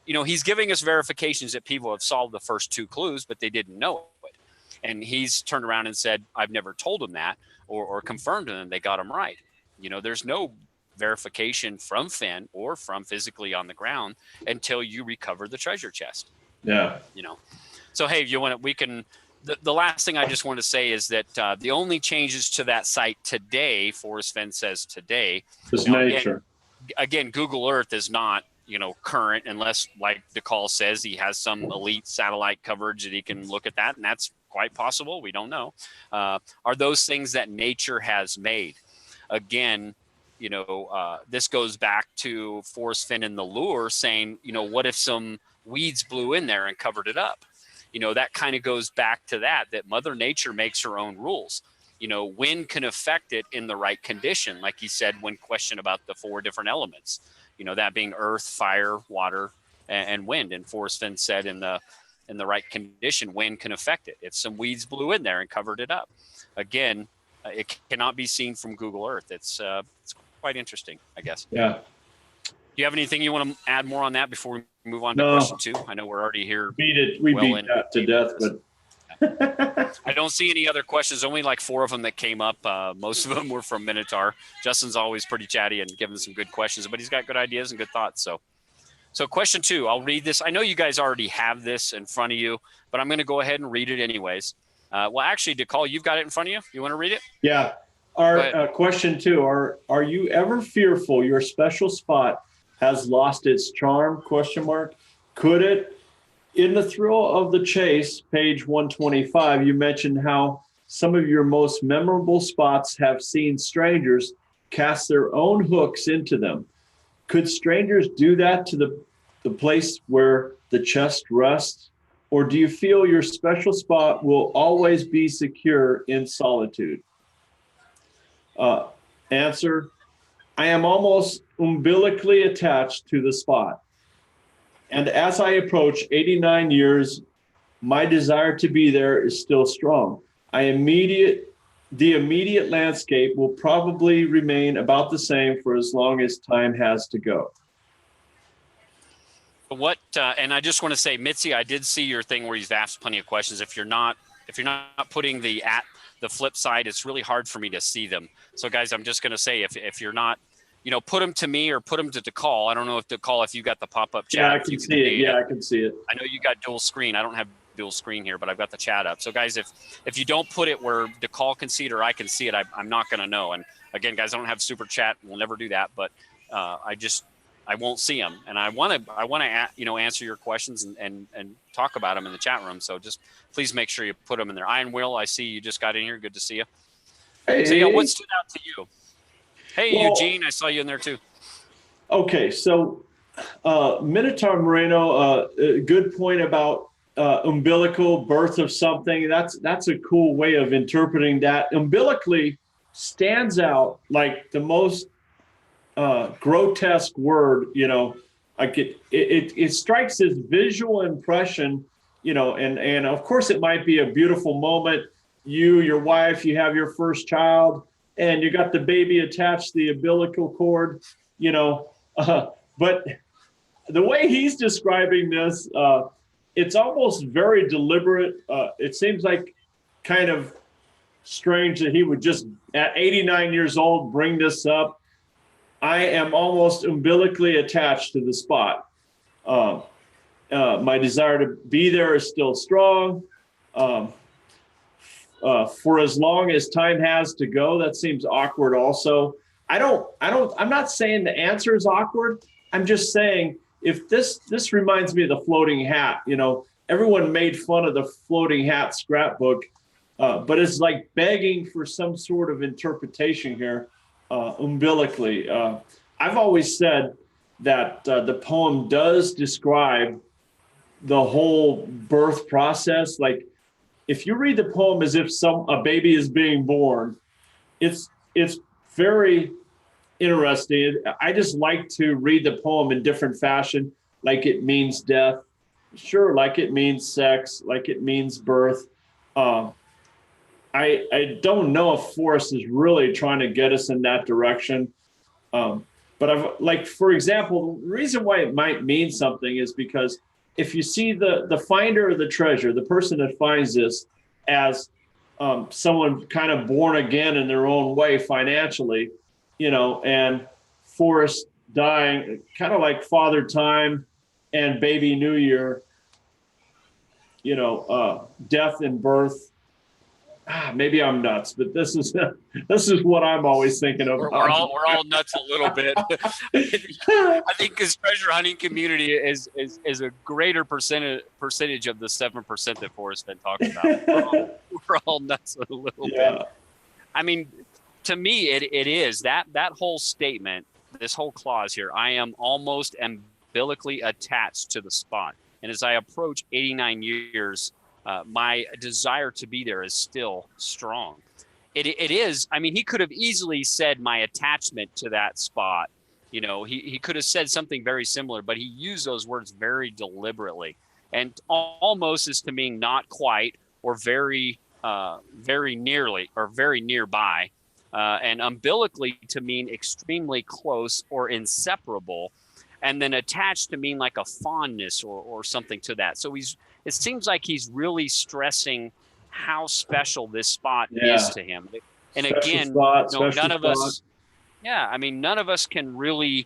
He's giving us verifications that people have solved the first 2 clues, but they didn't know it. And he's turned around and said, I've never told them that, or confirmed to them they got them right. There's no verification from Fenn or from physically on the ground until you recover the treasure chest. Yeah. So, hey, the last thing I just want to say is that the only changes to that site today, Forrest Fenn says today, is nature. Again, Google Earth is not, current, unless, like DeCall says, he has some elite satellite coverage that he can look at that. And that's quite possible. We don't know. Are those things that nature has made? Again, this goes back to Forrest Fenn and the lure saying, what if some weeds blew in there and covered it up? That kind of goes back to that Mother Nature makes her own rules. Wind can affect it in the right condition. Like he said, when questioned about the 4 different elements, that being earth, fire, water, and wind. And Forrest Fenn said in the right condition, wind can affect it. If some weeds blew in there and covered it up, again, it cannot be seen from Google Earth. It's quite interesting, I guess. Yeah. Do you have anything you want to add more on that before we move on to question 2? I know we're already here. We beat that to death, but I don't see any other questions. Only like 4 of them that came up. Most of them were from Minotaur. Justin's always pretty chatty and giving some good questions, but he's got good ideas and good thoughts. So question 2, I'll read this. I know you guys already have this in front of you, but I'm going to go ahead and read it anyways. Well, actually, DeCall, you've got it in front of you. You want to read it? Yeah. Our question 2, are you ever fearful your special spot has lost its charm? ? Could it? In the thrill of the chase, page 125, you mentioned how some of your most memorable spots have seen strangers cast their own hooks into them. Could strangers do that to the place where the chest rests? Or do you feel your special spot will always be secure in solitude? Answer, I am almost umbilically attached to the spot. And as I approach 89 years, my desire to be there is still strong. The immediate landscape will probably remain about the same for as long as time has to go. And I just want to say, Mitzi, I did see your thing where you've asked plenty of questions. If you're not putting the flip side, it's really hard for me to see them. So guys, I'm just going to say, if you're not, put them to me or put them to DeCall. I don't know if you got the pop-up chat. Yeah, I can see it. Yeah, I can see it. I know you got dual screen. I don't have dual screen here, but I've got the chat up. So guys, if you don't put it where DeCall can see it or I can see it, I'm not going to know. And again, guys, I don't have super chat. We'll never do that, but I won't see them. And I want to answer your questions and talk about them in the chat room. So just please make sure you put them in there. Iron Will, I see you just got in here. Good to see you. Hey. So yeah, what stood out to you? Hey, well, Eugene, I saw you in there too. Okay, so Minotaur Moreno, good point about umbilical birth of something. That's a cool way of interpreting that. Umbilically stands out like the most grotesque word, like it strikes this visual impression, and of course it might be a beautiful moment. You, your wife, you have your first child, and you got the baby attached to the umbilical cord, but the way he's describing this, it's almost very deliberate. It seems like kind of strange that he would just, at 89 years old, bring this up. I am almost umbilically attached to the spot. My desire to be there is still strong. For as long as time has to go, that seems awkward also. I'm not saying the answer is awkward. I'm just saying, if this reminds me of the floating hat, everyone made fun of the floating hat scrapbook, but it's like begging for some sort of interpretation here, umbilically. I've always said that the poem does describe the whole birth process. Like if you read the poem as if a baby is being born, it's very interesting. I just like to read the poem in different fashion, like it means death, sure, like it means sex, like it means birth. Um, I don't know if Forrest is really trying to get us in that direction. But I've like, for example, the reason why it might mean something is because if you see the finder of the treasure, the person that finds this as someone kind of born again in their own way financially, and Forrest dying, kind of like Father Time and Baby New Year, death and birth. Maybe I'm nuts, but this is what I'm always thinking of. We're all nuts a little bit. I think this treasure hunting community is a greater percentage of the 7% that Forrest Fenn talks about. We're all nuts a little bit. I mean, to me, it is that whole statement, this whole clause here. I am almost umbilically attached to the spot, and as I approach 89 years. My desire to be there is still strong. It is. I mean, he could have easily said my attachment to that spot. He could have said something very similar, but he used those words very deliberately, and almost as to mean not quite or very, very nearly or very nearby, and umbilically to mean extremely close or inseparable, and then attached to mean like a fondness or something to that. So it seems like he's really stressing how special this spot is to him. And special again, spot, none of us, none of us can really,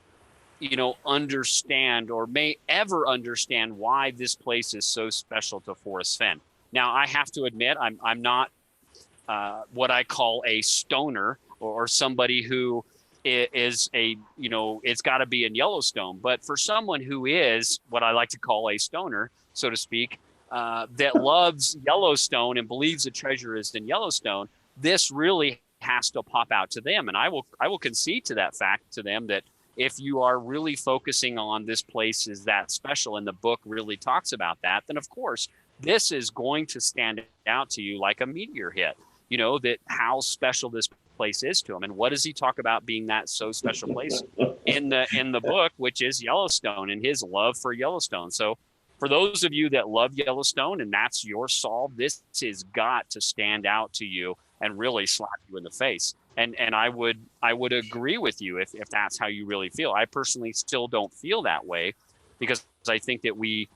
understand or may ever understand why this place is so special to Forrest Fenn. Now, I have to admit, I'm not what I call a stoner or somebody who is it's got to be in Yellowstone. But for someone who is what I like to call a stoner, so to speak, that loves Yellowstone and believes the treasure is in Yellowstone, this really has to pop out to them. And I will concede to that fact to them that if you are really focusing on this place is that special and the book really talks about that, then of course this is going to stand out to you like a meteor hit, that how special this place is to him. And what does he talk about being that so special place in the book, which is Yellowstone and his love for Yellowstone. So for those of you that love Yellowstone and that's your solve, this has got to stand out to you and really slap you in the face. And I would agree with you if that's how you really feel. I personally still don't feel that way because I think that we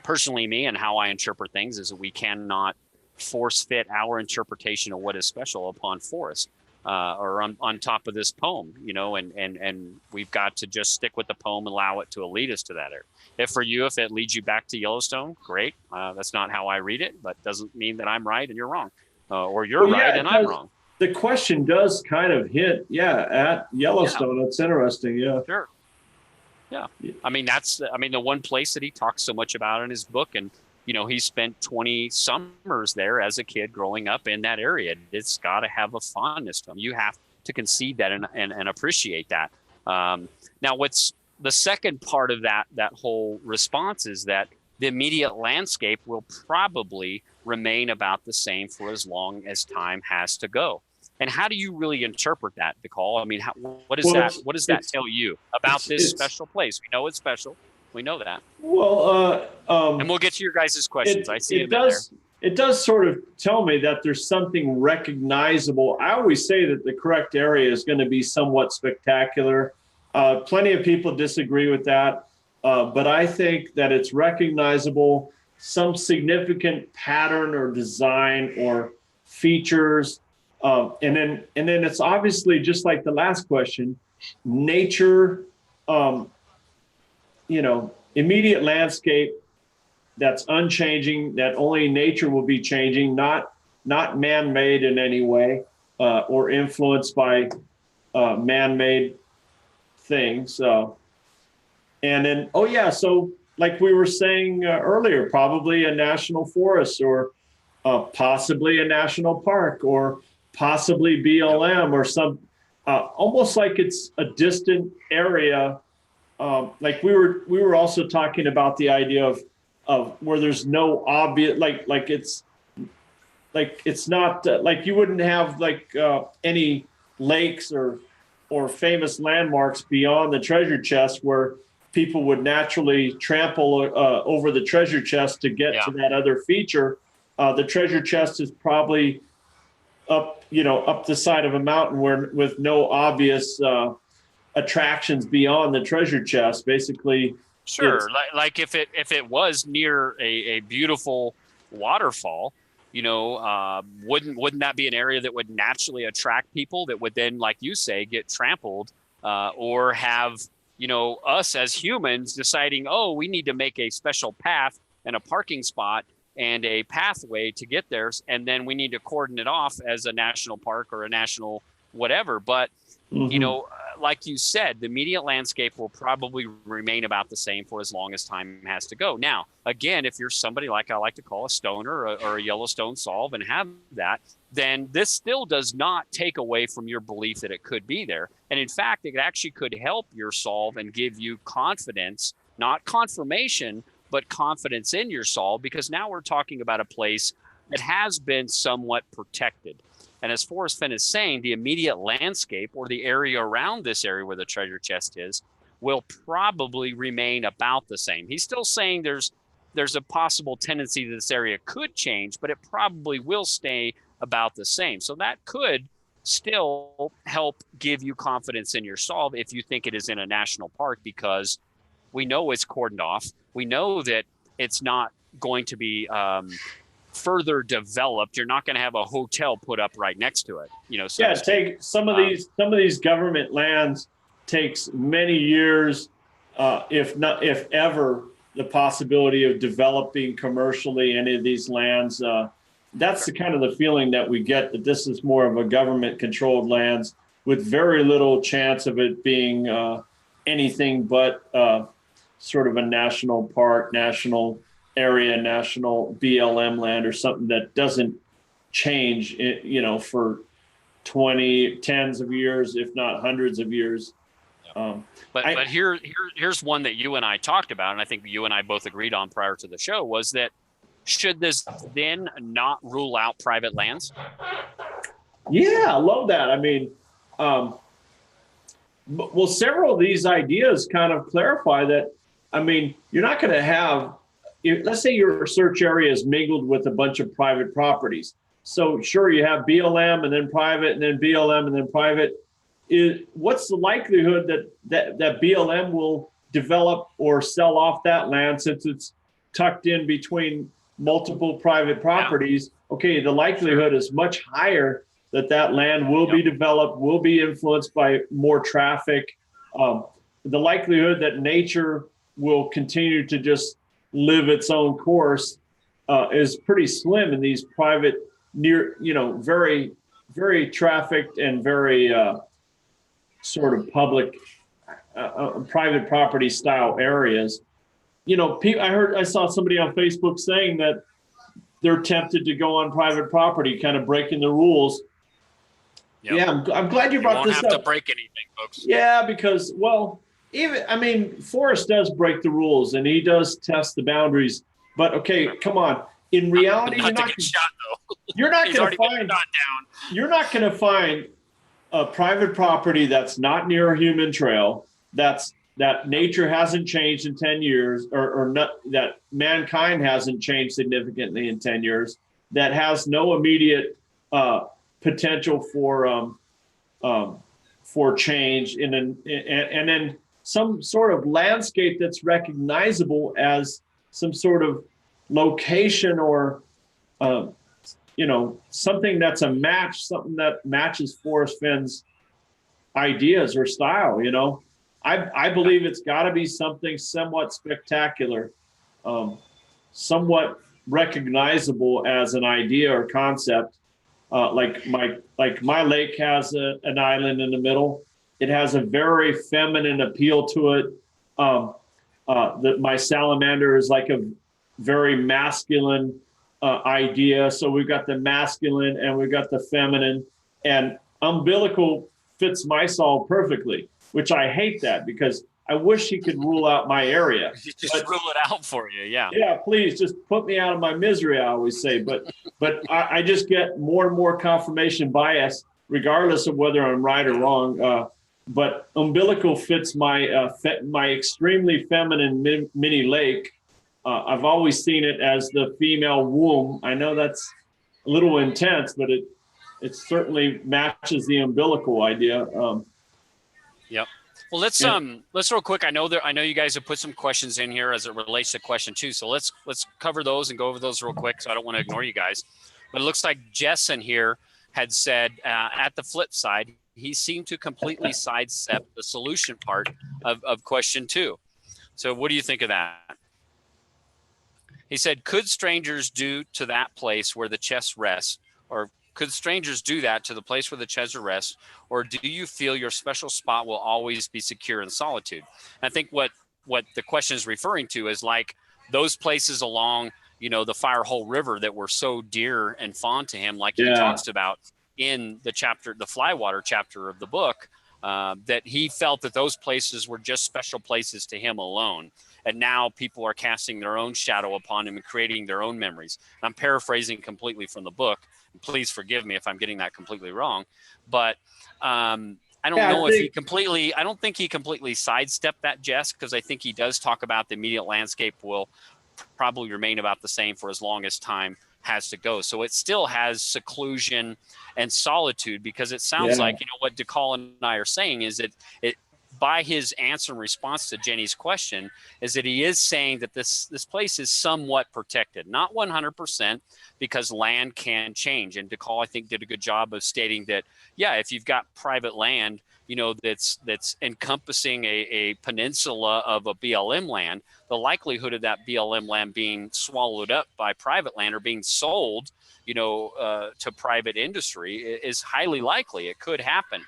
personally, me and how I interpret things is that we cannot force fit our interpretation of what is special upon Forrest or on top of this poem, and we've got to just stick with the poem and allow it to lead us to that area. If it leads you back to Yellowstone, great. That's not how I read it, but doesn't mean that I'm right and you're wrong, or you're right and I'm wrong. The question does kind of hint, at Yellowstone. It's interesting, Sure. Yeah. I mean, that's the one place that he talks so much about in his book. And, he spent 20 summers there as a kid growing up in that area. It's got to have a fondness to him. You have to concede that and appreciate that. Now, what's the second part of that whole response is that the immediate landscape will probably remain about the same for as long as time has to go. And how do you really interpret that, Nicole? I mean, what does that tell you about this special place? We know it's special. We know that. Well, and we'll get to your guys' questions. I see it does sort of tell me that there's something recognizable. I always say that the correct area is going to be somewhat spectacular. Plenty of people disagree with that, but I think that it's recognizable, some significant pattern or design or features. And then it's obviously just like the last question, nature, immediate landscape that's unchanging, that only nature will be changing, not man-made in any way, or influenced by man-made things. And then, so like we were saying earlier, probably a national forest or possibly a national park or possibly BLM or some, almost like it's a distant area. Like we were also talking about the idea of where there's no obvious, like it's like it's not like you wouldn't have like any lakes or famous landmarks beyond the treasure chest where people would naturally trample over the treasure chest to get to that other feature. The treasure chest is probably up the side of a mountain where with no obvious attractions beyond the treasure chest. Basically, sure. Like if it was near a beautiful waterfall, wouldn't that be an area that would naturally attract people that would then, like you say, get trampled, or have us as humans deciding, oh, we need to make a special path and a parking spot and a pathway to get there, and then we need to cordon it off as a national park or a national whatever. But like you said, the immediate landscape will probably remain about the same for as long as time has to go. Now, again, if you're somebody like I like to call a stoner or a Yellowstone solve and have that, then this still does not take away from your belief that it could be there. And in fact, it actually could help your solve and give you confidence, not confirmation, but confidence in your solve, because now we're talking about a place that has been somewhat protected. And as Forrest Fenn is saying, the immediate landscape or the area around this area where the treasure chest is will probably remain about the same. He's still saying there's a possible tendency that this area could change, but it probably will stay about the same. So that could still help give you confidence in your solve if you think it is in a national park, because we know it's cordoned off. We know that it's not going to be further developed. You're not going to have a hotel put up right next to it. Take some of these government lands takes many years, if ever, the possibility of developing commercially any of these lands. That's the kind of the feeling that we get, that this is more of a government controlled lands with very little chance of it being anything but sort of a national park, national area, national BLM land, or something that doesn't change, for tens of years, if not hundreds of years. But here's one that you and I talked about, and I think you and I both agreed on prior to the show, was that should this then not rule out private lands? Yeah, I love that. I mean, well, several of these ideas kind of clarify that. I mean, you're not going to have, let's say your search area is mingled with a bunch of private properties. So sure, you have BLM and then private and then BLM and then private. What's the likelihood that BLM will develop or sell off that land since it's tucked in between multiple private properties? Okay, the likelihood is much higher that land will be developed, will be influenced by more traffic. The likelihood that nature will continue to just live its own course is pretty slim in these private, very, very trafficked and very sort of public, private property style areas. I saw somebody on Facebook saying that they're tempted to go on private property, kind of breaking the rules. Yep. Yeah, I'm glad you brought this up. You won't have to break anything, folks. Yeah, because, Forrest does break the rules and he does test the boundaries. But okay, come on. In reality, you're not going to find a private property that's not near a human trail, that nature hasn't changed in 10 years, or not, that mankind hasn't changed significantly in 10 years, that has no immediate potential for change and then some sort of landscape that's recognizable as some sort of location or something that's a match, something that matches Forrest Fenn's ideas or style. I believe it's got to be something somewhat spectacular, somewhat recognizable as an idea or concept. Like my lake has an island in the middle. It has a very feminine appeal to it. My salamander is like a very masculine idea. So we've got the masculine and we've got the feminine, and umbilical fits my solve perfectly, which I hate that because I wish he could rule out my area. Just rule it out for you. Yeah. Yeah, please just put me out of my misery, I always say. But I just get more and more confirmation bias, regardless of whether I'm right or wrong. But umbilical fits my my extremely feminine mini lake. I've always seen it as the female womb. I know that's a little intense, but it certainly matches the umbilical idea. Yep. Well, let's real quick. I know you guys have put some questions in here as it relates to question 2. So let's cover those and go over those real quick. So I don't want to ignore you guys. But it looks like Jessen here had said at the flip side, he seemed to completely sidestep the solution part of question 2. So what do you think of that? He said, could strangers do to that place where the chest rests, or could strangers do that to the place where the chest rests, or do you feel your special spot will always be secure in solitude? And I think what the question is referring to is like those places along, the Firehole River that were so dear and fond to him, like he talks about in the chapter, the Flywater chapter of the book, that he felt that those places were just special places to him alone. And now people are casting their own shadow upon him and creating their own memories. And I'm paraphrasing completely from the book. Please forgive me if I'm getting that completely wrong. But I don't think he completely sidestepped that, Jess, because I think he does talk about the immediate landscape will probably remain about the same for as long as time has to go. So it still has seclusion and solitude, because it sounds like, what DeCall and I are saying is that it by his answer and response to Jenny's question is that he is saying that this place is somewhat protected, not 100%, because land can change. And DeCall, I think, did a good job of stating that, if you've got private land, that's encompassing a peninsula of a BLM land, the likelihood of that BLM land being swallowed up by private land or being sold, to private industry is highly likely. It could happen.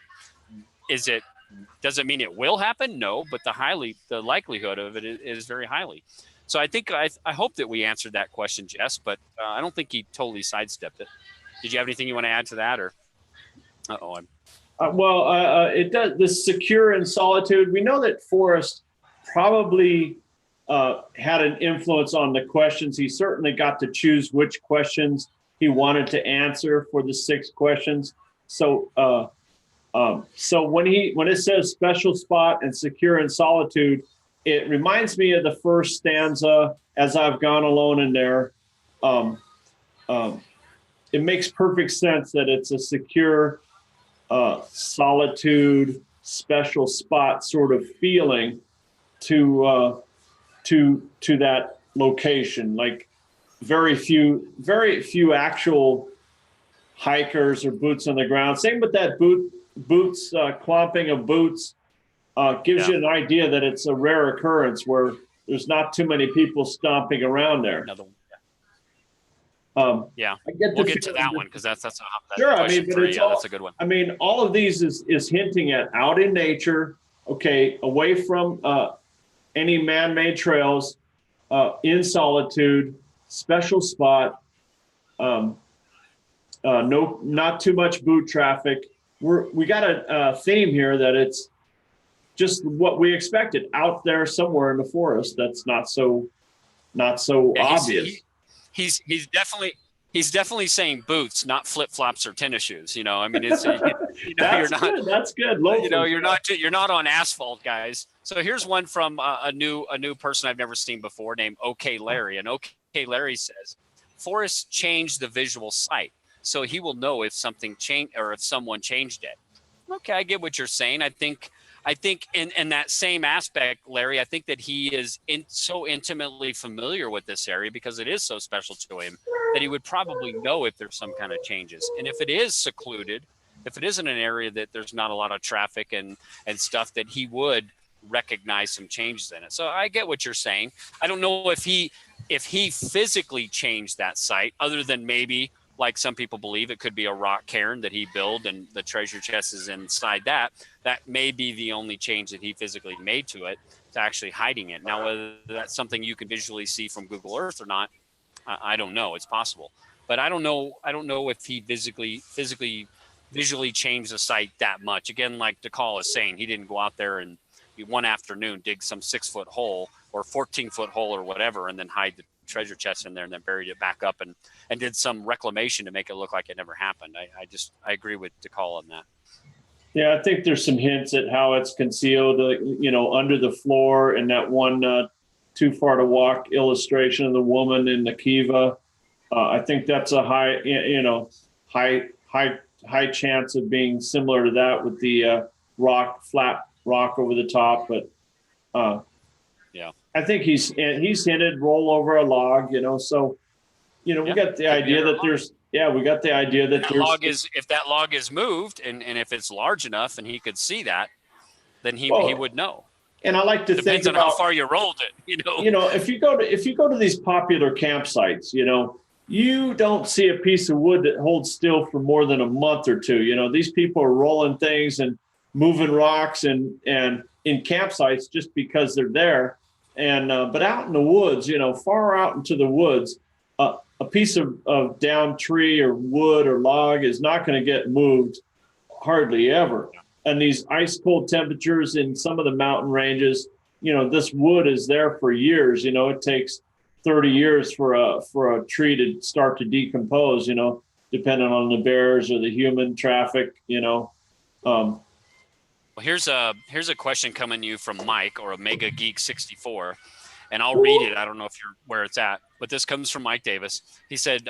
Does it mean it will happen? No, but the likelihood of it is very highly. So I think I hope that we answered that question, Jess, but I don't think he totally sidestepped it. Did you have anything you want to add to that, or? It does. The secure in solitude. We know that Forrest probably had an influence on the questions. He certainly got to choose which questions he wanted to answer for the 6 questions. So when it says special spot and secure in solitude, it reminds me of the first stanza, as I've gone alone in there. It makes perfect sense that it's a secure solitude, special spot sort of feeling to that location. Like very few actual hikers or boots on the ground. Same with that boots, clomping of boots gives you an idea that it's a rare occurrence where there's not too many people stomping around there. We'll get to that one because that's sure. I mean, but that's a good one. I mean, all of these is hinting at out in nature, away from any man-made trails, in solitude, special spot, not too much boot traffic. We got a theme here that it's just what we expected out there somewhere in the forest. That's not so obvious. He's definitely saying boots, not flip flops or tennis shoes. I mean, it's that's good. You're not on asphalt, guys. So here's one from a new person I've never seen before named OK Larry, and OK Larry says, Forrest changed the visual sight, so he will know if something changed or if someone changed it. Okay, I get what you're saying. I think in that same aspect, Larry, I think that he is so intimately familiar with this area because it is so special to him that he would probably know if there's some kind of changes. And if it is secluded, if it isn't an area that there's not a lot of traffic and stuff, that he would recognize some changes in it. So I get what you're saying. I don't know if he physically changed that site, other than maybe, like some people believe, it could be a rock cairn that he built and the treasure chest is inside that. That may be the only change that he physically made to it, to actually hiding it. Now, whether that's something you can visually see from Google Earth or not, I don't know. It's possible. But I don't know if he visually changed the site that much. Again, like DeCall is saying, he didn't go out there and, one afternoon, dig some 6-foot hole or 14-foot hole or whatever, and then hide the treasure chest in there and then buried it back up and did some reclamation to make it look like it never happened. I agree with DeCall on that. Yeah, I think there's some hints at how it's concealed, under the floor, and that one too far to walk illustration of the woman in the kiva. I think that's a high chance of being similar to that with the flat rock over the top. But yeah, I think he's hinted roll over a log. So we got the idea that there's. Yeah, we got the idea that if that log is moved and if it's large enough and he could see that, then he would know. And I like to depends think on how far you rolled it. If you go to these popular campsites, you don't see a piece of wood that holds still for more than a month or two. These people are rolling things and moving rocks and in campsites just because they're there. And but out in the woods, far out into the woods, a piece of downed tree or wood or log is not going to get moved hardly ever. And these ice cold temperatures in some of the mountain ranges, this wood is there for years. It takes 30 years for a tree to start to decompose, depending on the bears or the human traffic, Well, here's a question coming to you from Mike or Omega Geek 64. And I'll read it. I don't know if you're where it's at, but this comes from Mike Davis. He said,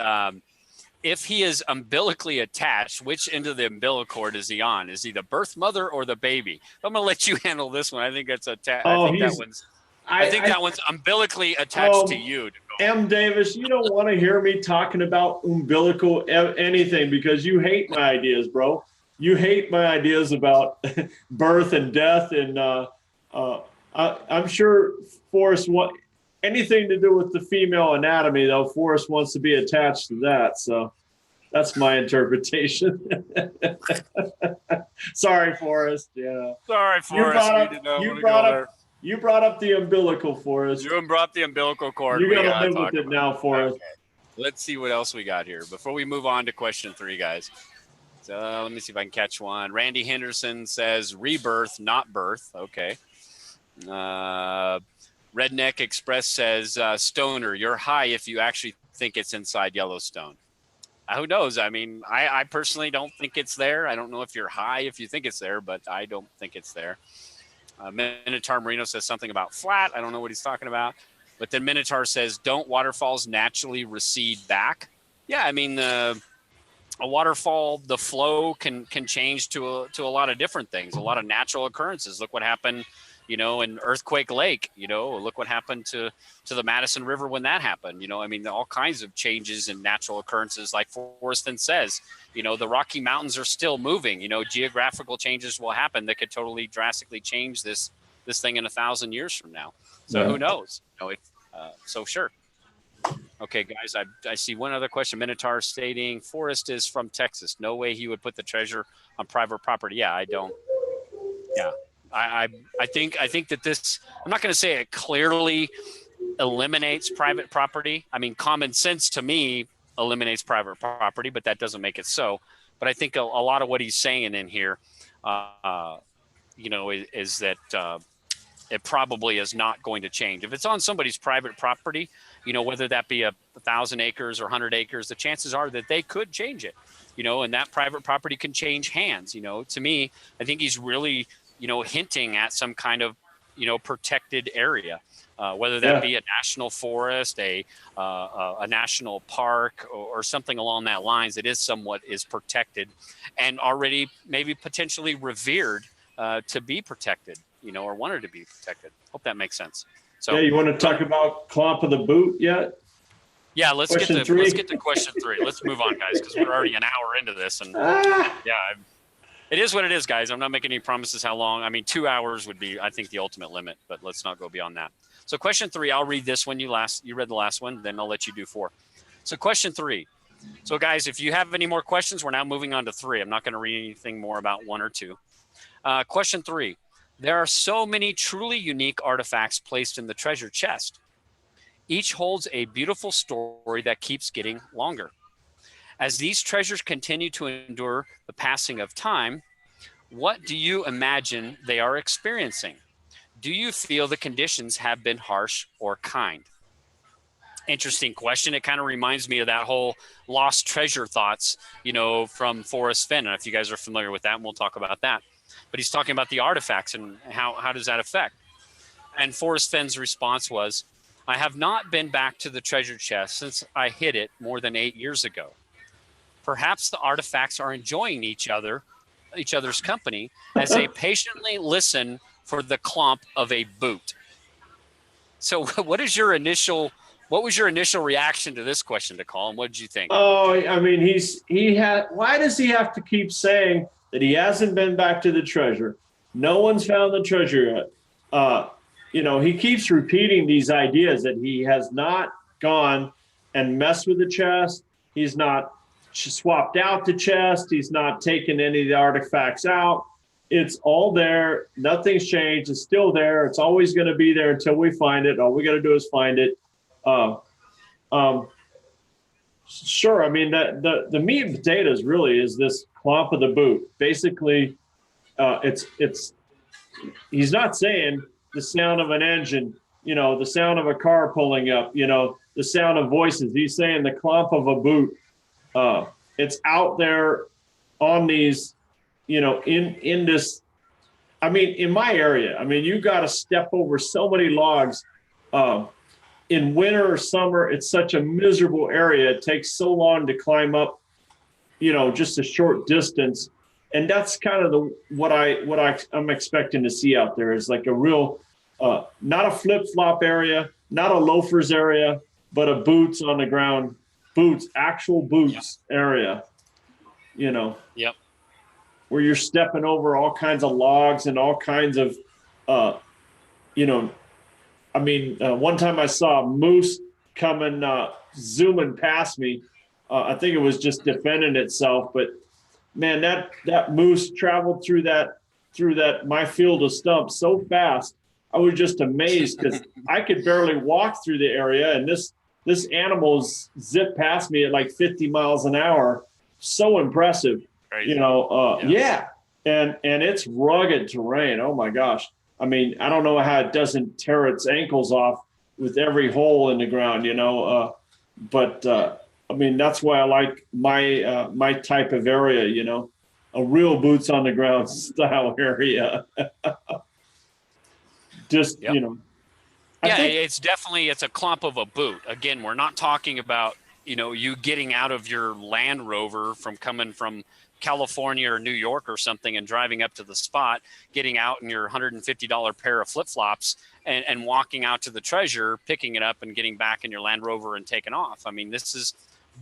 if he is umbilically attached, which end of the umbilical cord is he on? Is he the birth mother or the baby? I'm going to let you handle this one. I think that's I think that one's umbilically attached to you. M. Davis, you don't want to hear me talking about umbilical anything because you hate my ideas, bro. You hate my ideas about birth and death and I'm sure Forrest anything to do with the female anatomy, though. Forrest wants to be attached to that, so that's my interpretation. Sorry, Forrest. Yeah. Sorry, Forrest. You brought up the umbilical, Forrest. You brought up the umbilical cord. You got to live with it now, Forrest. Okay. Let's see what else we got here before we move on to question 3, guys. So let me see if I can catch one. Randy Henderson says rebirth, not birth. Okay. Redneck Express says, Stoner, you're high if you actually think it's inside Yellowstone. Who knows? I mean, I personally don't think it's there. I don't know if you're high if you think it's there, but I don't think it's there. Minotaur Marino says something about flat. I don't know what he's talking about. But then Minotaur says, don't waterfalls naturally recede back? Yeah, I mean, a waterfall, the flow can change to a lot of different things, a lot of natural occurrences. Look what happened in Earthquake Lake, look what happened to the Madison River when that happened. I mean, all kinds of changes in natural occurrences, like Forrest Fenn says, the Rocky Mountains are still moving. Geographical changes will happen that could totally drastically change this thing in 1,000 years from now. So Who knows? So sure. Okay, guys, I see one other question. Minotaur stating Forrest is from Texas. No way he would put the treasure on private property. Yeah, I don't. Yeah. I think that this, I'm not going to say it clearly eliminates private property. I mean, common sense to me eliminates private property, but that doesn't make it so. But I think a lot of what he's saying in here, is that it probably is not going to change. If it's on somebody's private property, whether that be 1,000 acres or 100 acres, the chances are that they could change it, and that private property can change hands. To me, I think he's really hinting at some kind of, protected area, whether that be a national forest, a national park, or something along that lines. It is somewhat is protected and already maybe potentially revered to be protected, or wanted to be protected. Hope that makes sense. So you want to talk about Clomp of the Boot yet? Yeah, let's get to question 3. Let's move on, guys, because we're already an hour into this, and it is what it is, guys. I'm not making any promises how long. I mean, 2 hours would be, I think, the ultimate limit, but let's not go beyond that. So question 3, I'll read this one. You read the last one, then I'll let you do 4. So question 3. So, guys, if you have any more questions, we're now moving on to 3. I'm not going to read anything more about 1 or 2. Question 3. There are so many truly unique artifacts placed in the treasure chest. Each holds a beautiful story that keeps getting longer. As these treasures continue to endure the passing of time, what do you imagine they are experiencing? Do you feel the conditions have been harsh or kind? Interesting question. It kind of reminds me of that whole lost treasure thoughts, from Forrest Fenn. And if you guys are familiar with that, and we'll talk about that. But he's talking about the artifacts and how does that affect? And Forrest Fenn's response was, I have not been back to the treasure chest since I hid it more than 8 years ago. Perhaps the artifacts are enjoying each other's company as they patiently listen for the clomp of a boot. So what was your initial reaction to this question, DeCall, and what did you think? Oh, I mean, why does he have to keep saying that he hasn't been back to the treasure? No one's found the treasure yet. He keeps repeating these ideas that he has not gone and messed with the chest. He's not swapped out the chest. He's not taken any of the artifacts out. It's all there. Nothing's changed. It's still there. It's always going to be there until we find it. All we got to do is find it. Sure. I mean, the meat and potatoes really is this clomp of the boot. Basically, he's not saying the sound of an engine, the sound of a car pulling up, the sound of voices. He's saying the clomp of a boot. It's out there on these, in this. I mean, in my area, you got to step over so many logs. In winter or summer, it's such a miserable area. It takes so long to climb up, just a short distance. And that's kind of what I'm expecting to see out there is like a real, not a flip-flop area, not a loafers area, but a boots on the ground, actual boots area, Yep. where you're stepping over all kinds of logs and all kinds of, one time I saw a moose coming, zooming past me. I think it was just defending itself, but man, that moose traveled through that my field of stumps so fast. I was just amazed because I could barely walk through the area, and this animal's zipped past me at like 50 miles an hour. So impressive, Crazy. Yeah. And it's rugged terrain. Oh my gosh. I mean, I don't know how it doesn't tear its ankles off with every hole in the ground, but that's why I like my type of area, a real boots on the ground style area. Just, yep. It's a clump of a boot. Again, we're not talking about, you getting out of your Land Rover from coming from California or New York or something and driving up to the spot, getting out in your $150 pair of flip-flops and walking out to the treasure, picking it up and getting back in your Land Rover and taking off. I mean, this is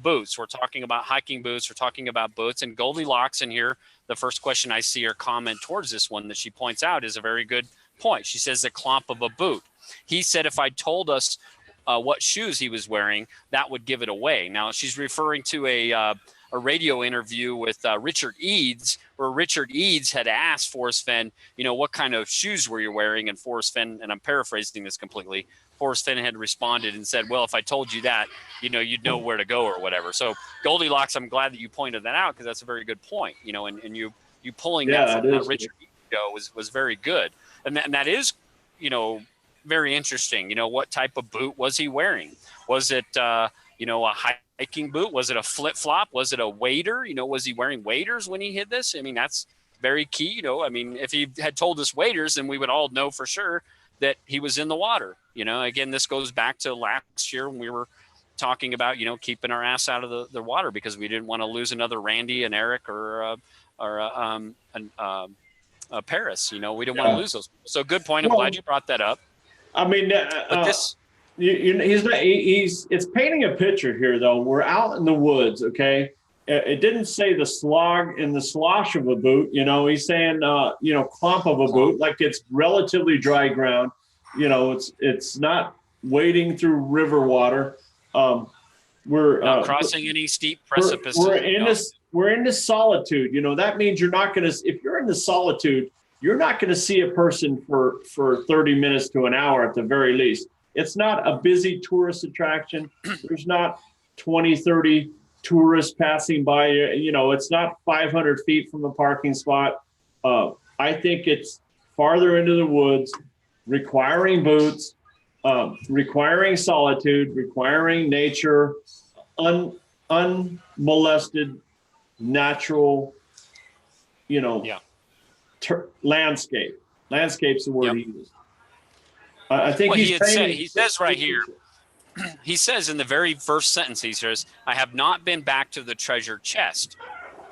boots. We're talking about hiking boots. We're talking about boots. And Goldilocks in here, the first question I see her comment towards this one that she points out is a very good point. She says the clomp of a boot. He said if I told us what shoes he was wearing, that would give it away. Now, she's referring to a radio interview with Richard Eads, where Richard Eads had asked Forrest Fenn, what kind of shoes were you wearing? And Forrest Fenn, and I'm paraphrasing this completely, Forrest Fenn had responded and said, well, if I told you that, you'd know where to go or whatever. So Goldilocks, I'm glad that you pointed that out because that's a very good point, and you pulling that from that Richard Eads show was very good. And that is, very interesting. What type of boot was he wearing? Was it, a hiking boot? Was it a flip-flop? Was it a wader? Was he wearing waders when he hid this? I mean, that's very key. If he had told us waders, then we would all know for sure that he was in the water. Again, this goes back to last year when we were talking about, keeping our ass out of the water because we didn't want to lose another Randy and Eric or Paris. We didn't want to lose those. So good point. I'm glad you brought that up. I mean, but this. It's painting a picture here, though. We're out in the woods, okay? It didn't say the slog and the slosh of a boot. He's saying, clump of a boot, like it's relatively dry ground. It's not wading through river water. We're not crossing any steep precipices. We're in this solitude. That means you're not going to. If you're in the solitude, you're not going to see a person for 30 minutes to an hour at the very least. It's not a busy tourist attraction. There's not 20, 30 tourists passing by. It's not 500 feet from a parking spot. I think it's farther into the woods. requiring boots, requiring solitude, requiring nature, unmolested, natural, Yeah. landscape. Landscape's the word Yep. he used. I think Well, he's painting. he says right here, he says in the very first sentence, he says, I have not been back to the treasure chest.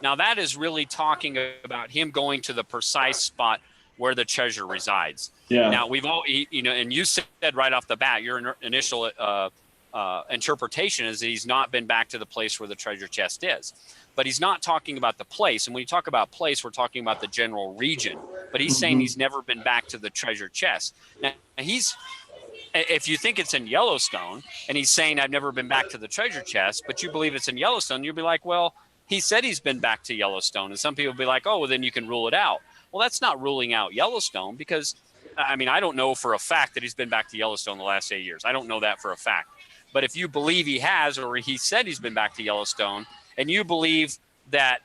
Now that is really talking about him going to the precise spot where the treasure resides. Yeah. Now we've all, and you said right off the bat, your initial interpretation is that he's not been back to the place where the treasure chest is. But he's not talking about the place. And when you talk about place, we're talking about the general region. But he's saying he's never been back to the treasure chest. Now, if you think it's in Yellowstone and he's saying I've never been back to the treasure chest, but you believe it's in Yellowstone, you'll be like, well, he said he's been back to Yellowstone. And some people will be like, oh, well, then you can rule it out. Well, that's not ruling out Yellowstone because, I mean, I don't know for a fact that he's been back to Yellowstone the last 8 years. I don't know that for a fact. But if you believe he has, or he said he's been back to Yellowstone, and you believe that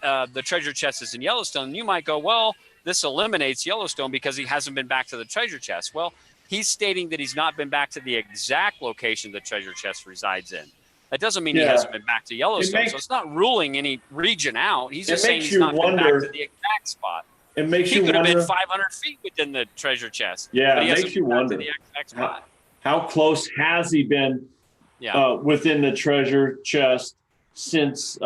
the treasure chest is in Yellowstone, you might go, well, this eliminates Yellowstone because he hasn't been back to the treasure chest. Well, he's stating that he's not been back to the exact location the treasure chest resides in. That doesn't mean he hasn't been back to Yellowstone. So it's not ruling any region out. He's just saying he's not been back to the exact spot. It makes he could have been 500 feet within the treasure chest. Yeah, but he it makes you wonder how close has he been within the treasure chest since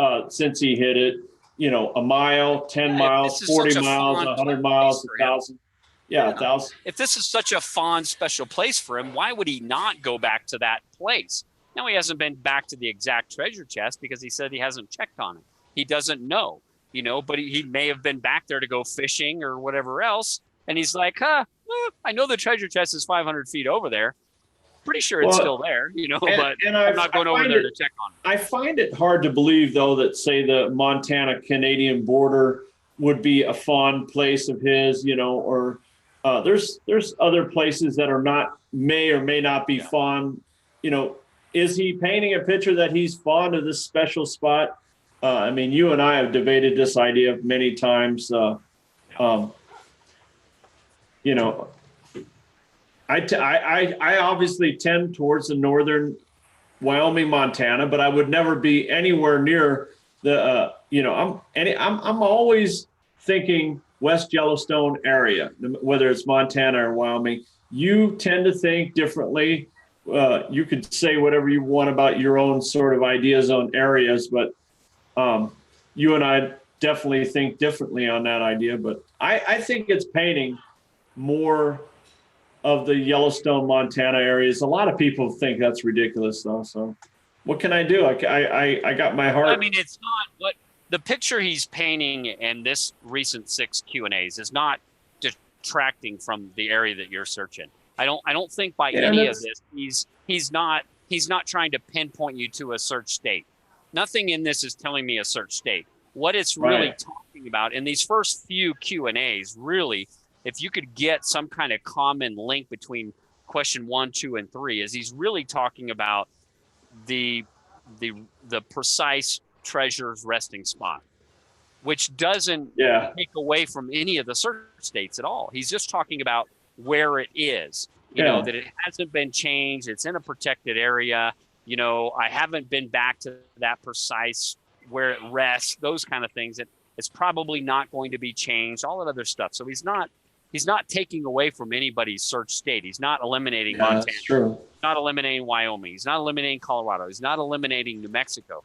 he hit it? A mile, 10 miles, 40 miles, 100 miles, 1,000. Yeah, 1,000. If this is such a fond, special place for him, why would he not go back to that place? Now, he hasn't been back to the exact treasure chest because he said he hasn't checked on it. He doesn't know, but he may have been back there to go fishing or whatever else. And he's like, I know the treasure chest is 500 feet over there. Pretty sure it's still there, but I'm not going over there to check on it. I find it hard to believe, though, that, say, the Montana-Canadian border would be a fond place of his, or there's other places that are not, may or may not be fond. Is he painting a picture that he's fond of this special spot? I mean, you and I have debated this idea many times. I obviously tend towards the northern Wyoming, Montana, but I would never be anywhere near the. I'm always thinking West Yellowstone area, whether it's Montana or Wyoming. You tend to think differently. You could say whatever you want about your own sort of ideas on areas, but you and I definitely think differently on that idea. But I think it's painting more of the Yellowstone, Montana areas. A lot of people think that's ridiculous, though. So what can I do? I got my heart. I mean, it's not what the picture he's painting in this recent 6 Q&As is not detracting from the area that you're searching. I don't think by any of this he's not trying to pinpoint you to a search state. Nothing in this is telling me a search state. What it's really talking about in these first few Q&As, really, if you could get some kind of common link between question 1, 2, and 3, is he's really talking about the precise treasure's resting spot, which doesn't take away from any of the search states at all. He's just talking about where it is, that it hasn't been changed. It's in a protected area. I haven't been back to that precise where it rests, those kind of things. It's probably not going to be changed, all that other stuff. So he's not taking away from anybody's search state. He's not eliminating Montana. That's true. He's not eliminating Wyoming. He's not eliminating Colorado. He's not eliminating New Mexico.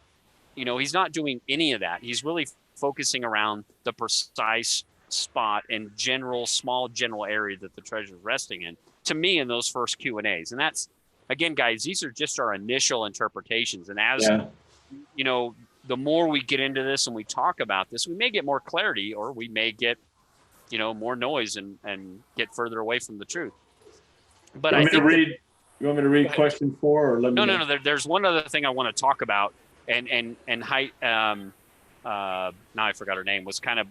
He's not doing any of that. He's really focusing around the precise spot and small general area that the treasure is resting in, to me, in those first Q&As. And that's, again, guys, these are just our initial interpretations. And as, the more we get into this and we talk about this, we may get more clarity, or we may get, more noise and get further away from the truth. But you want me to read question 4, or let me? No. There's one other thing I want to talk about, and now I forgot her name, was kind of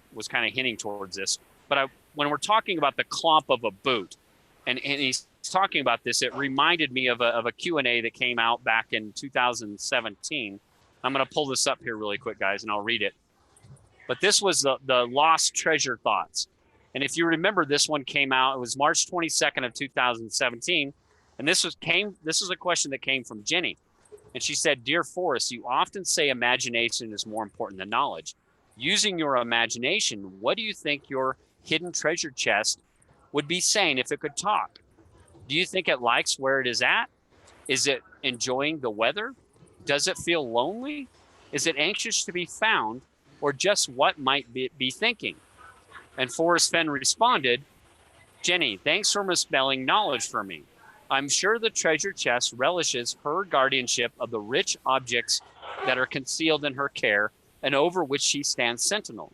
hinting towards this. But when we're talking about the clomp of a boot, and he's talking about this, it reminded me of a Q&A that came out back in 2017. I'm going to pull this up here really quick, guys, and I'll read it. But this was the lost treasure thoughts. And if you remember, this one came out, it was March 22nd of 2017. And this was a question that came from Jenny. And she said, "Dear Forrest, you often say imagination is more important than knowledge. Using your imagination, what do you think your hidden treasure chest would be saying if it could talk? Do you think it likes where it is at? Is it enjoying the weather? Does it feel lonely? Is it anxious to be found? Or just what might be thinking?" And Forrest Fenn responded, "Jenny, thanks for misspelling knowledge for me. I'm sure the treasure chest relishes her guardianship of the rich objects that are concealed in her care and over which she stands sentinel.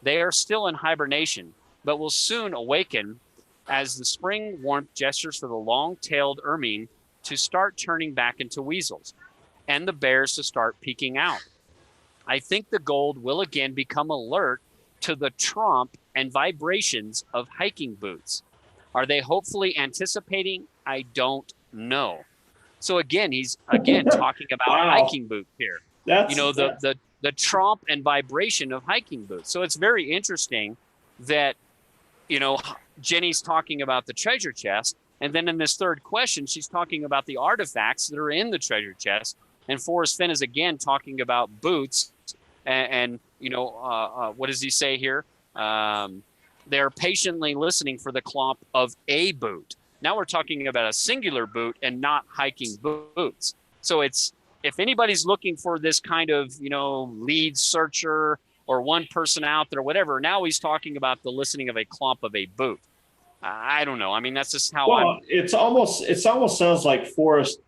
They are still in hibernation, but will soon awaken as the spring warmth gestures for the long-tailed ermine to start turning back into weasels and the bears to start peeking out. I think the gold will again become alert to the tromp and vibrations of hiking boots. Are they hopefully anticipating? I don't know." So again, he's talking about Wow. hiking boots here. That's The tromp and vibration of hiking boots. So it's very interesting that, Jenny's talking about the treasure chest. And then in this third question, she's talking about the artifacts that are in the treasure chest. And Forrest Fenn is again talking about boots. And what does he say here? They're patiently listening for the clomp of a boot. Now we're talking about a singular boot and not hiking boots. So it's, if anybody's looking for this kind of, lead searcher or one person out there, whatever, now he's talking about the listening of a clomp of a boot. I don't know. I mean, that's just how it almost sounds like Forrest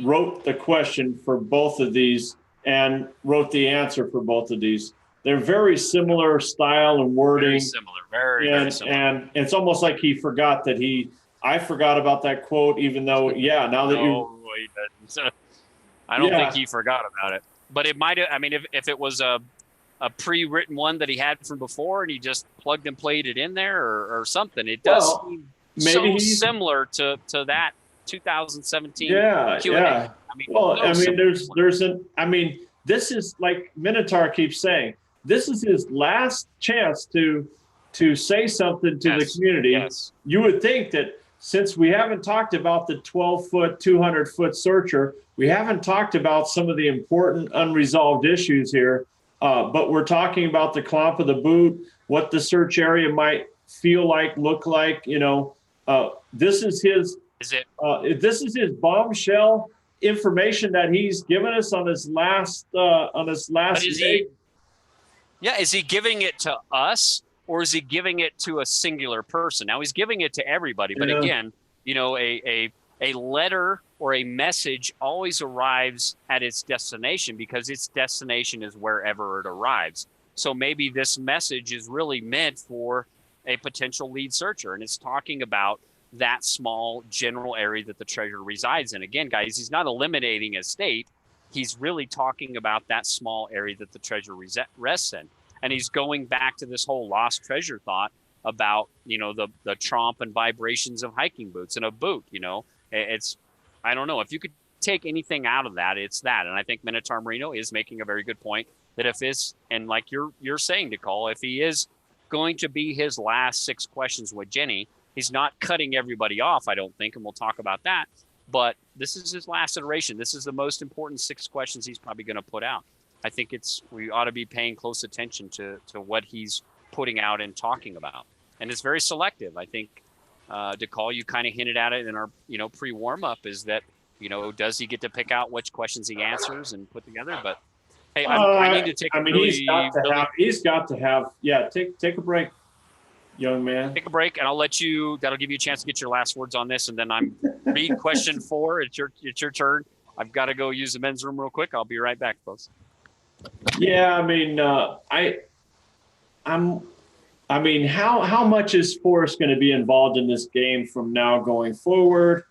wrote the question for both of these and wrote the answer for both of these. They're very similar style and wording. Very similar. Very similar. And it's almost like he forgot that I forgot about that quote, even though, now that he didn't. I don't think he forgot about it. But it might have, I mean, if it was a pre-written one that he had from before and he just plugged and played it in there or something, it does seem so similar to that 2017 Q&A. Yeah. I mean, this is like Minotaur keeps saying, this is his last chance to say something to the community. Yes. You would think that since we haven't talked about the 12-foot, 200-foot searcher, we haven't talked about some of the important unresolved issues here, but we're talking about the clomp of the boot, what the search area might feel like, look like. This is his. This is his bombshell information that he's given us on his last day. Is he giving it to us or is he giving it to a singular person? Now he's giving it to everybody, but again, a letter or a message always arrives at its destination because its destination is wherever it arrives. So maybe this message is really meant for a potential lead searcher, and it's talking about that small general area that the treasure resides in. Again, guys, he's not eliminating a state. He's really talking about that small area that the treasure rests in. And he's going back to this whole lost treasure thought about, the tromp and vibrations of hiking boots and a boot. It's, I don't know, if you could take anything out of that, it's that. And I think Minotaur Marino is making a very good point that if it's, and like you're saying, Nicole, if he is going to be his last 6 questions with Jenny, he's not cutting everybody off, I don't think, and we'll talk about that. But this is his last iteration. This is the most important 6 questions he's probably going to put out. I think we ought to be paying close attention to what he's putting out and talking about. And it's very selective. I think, DeCall, you kind of hinted at it in our, pre-warm-up, is that, does he get to pick out which questions he answers and put together? But hey, I need to take he's got to have, take a break, young man. Take a break, and that'll give you a chance to get your last words on this, and then I'm read question 4. It's your turn. I've got to go use the men's room real quick. I'll be right back, folks. Yeah, how much is Forrest going to be involved in this game from now going forward?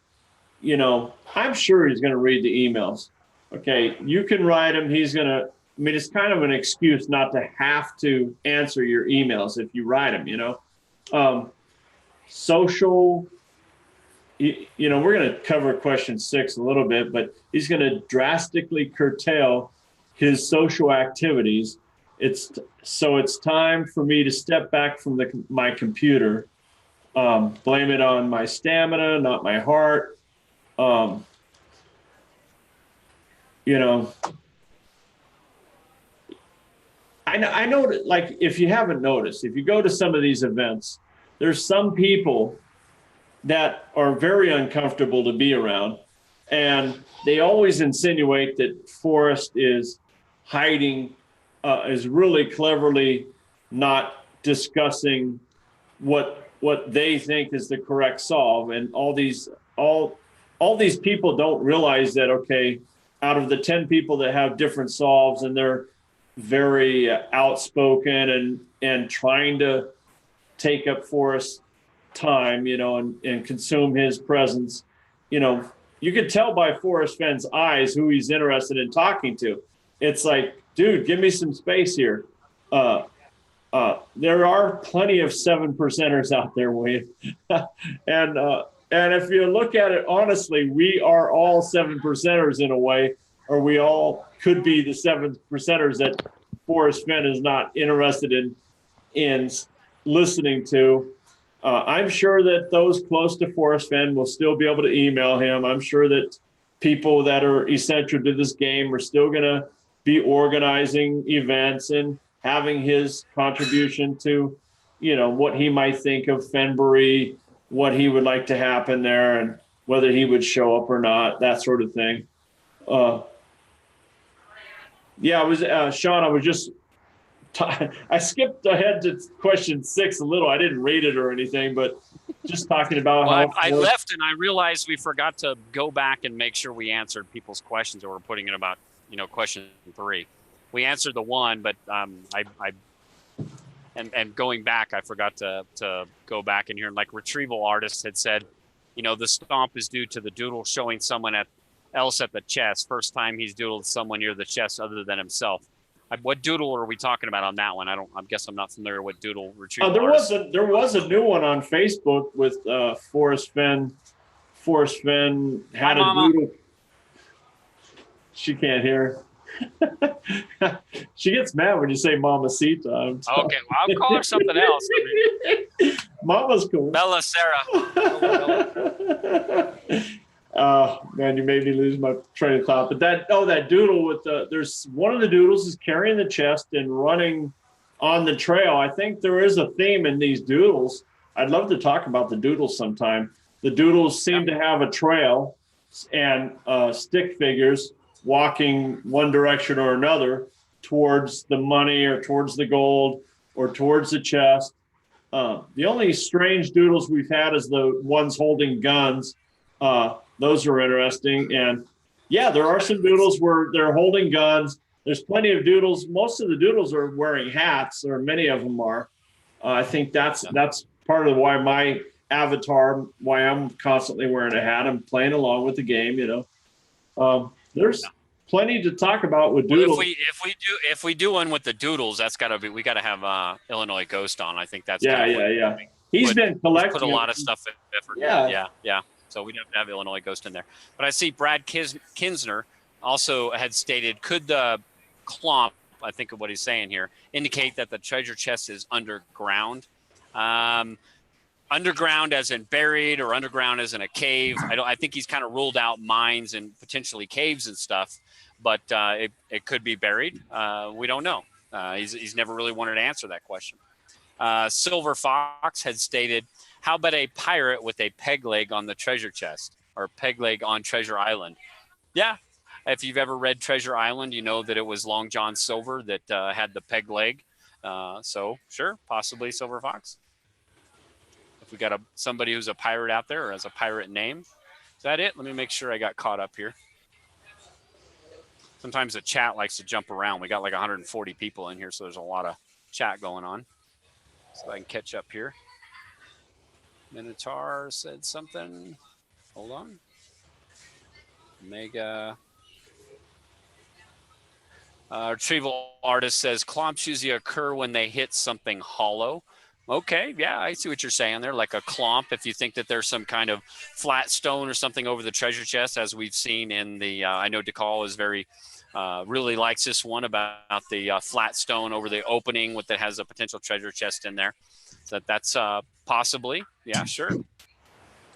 I'm sure he's going to read the emails. Okay, you can write him. He's going to, it's kind of an excuse not to have to answer your emails if you write them, social, we're going to cover question 6 a little bit, but he's going to drastically curtail his social activities. It's time for me to step back from my computer. Blame it on my stamina, not my heart. Um, you know, I know that, like, if you haven't noticed, if you go to some of these events, there's some people that are very uncomfortable to be around. And they always insinuate that Forrest is hiding, is really cleverly not discussing what they think is the correct solve. And all these people don't realize that, okay, out of the 10 people that have different solves and they're very outspoken and trying to take up Forrest's time, and consume his presence, you could tell by Forrest Fenn's eyes who he's interested in talking to. It's like, dude, give me some space here. There are plenty of 7%ers out there, Wade. And if you look at it honestly, we are all 7%ers in a way, or we all could be the 7%ers that Forrest Fenn is not interested in listening to. I'm sure that those close to Forrest Fenn will still be able to email him. I'm sure that people that are essential to this game are still going to be organizing events and having his contribution to, what he might think of Fenbury, what he would like to happen there, and whether he would show up or not, that sort of thing. Yeah, I was Sean. I was just I skipped ahead to question 6 a little. I didn't rate it or anything, but just talking about well, how I left and I realized we forgot to go back and make sure we answered people's questions that were putting in about, question 3. We answered the 1, but and going back, I forgot to go back in here. And like Retrieval Artist had said, the stomp is due to the doodle showing someone else at the chest. First time he's doodled someone near the chest other than himself. What doodle are we talking about on that one? I guess I'm not familiar with doodle Retrieval. There was a new one on Facebook with Forrest Fenn. Forrest Fenn had a doodle. She can't hear. She gets mad when you say Mamacita. Okay, well, I'll call her something else. Mama's cool. Bella Sarah. Man, you made me lose my train of thought. But that doodle with there's one of the doodles is carrying the chest and running on the trail. I think there is a theme in these doodles. I'd love to talk about the doodles sometime. The doodles seem to have a trail and stick figures walking one direction or another towards the money or towards the gold or towards the chest. The only strange doodles we've had is the ones holding guns. Those are interesting. And yeah, there are some doodles where they're holding guns. There's plenty of doodles. Most of the doodles are wearing hats, or many of them are. I think that's part of why my avatar, why I'm constantly wearing a hat. I'm playing along with the game, There's plenty to talk about with doodles. Well, if we do one with the doodles, we got to have Illinois Ghost on. I think that's yeah. He's been collecting. Put a lot of stuff in effort. Yeah. So we'd have to have Illinois Ghost in there. But I see Brad Kinsner also had stated, could the clomp, I think of what he's saying here, indicate that the treasure chest is underground? Underground as in buried, or underground as in a cave? I think he's kind of ruled out mines and potentially caves and stuff, but it could be buried. We don't know. He's never really wanted to answer that question. Silver Fox had stated, how about a pirate with a peg leg on the treasure chest, or peg leg on Treasure Island? Yeah. If you've ever read Treasure Island, you know that it was Long John Silver that had the peg leg. So sure, possibly Silver Fox. If we got somebody who's a pirate out there or has a pirate name. Is that it? Let me make sure I got caught up here. Sometimes the chat likes to jump around. We got like 140 people in here, so there's a lot of chat going on. So I can catch up here. Minotaur said something. Hold on. Mega. Retrieval Artist says, clomps usually occur when they hit something hollow. Okay, yeah, I see what you're saying there, like a clomp. If you think that there's some kind of flat stone or something over the treasure chest, as we've seen in the, I know DeCall is very Really likes this one about the flat stone over the opening that has a potential treasure chest in there. So that's possibly, yeah, sure.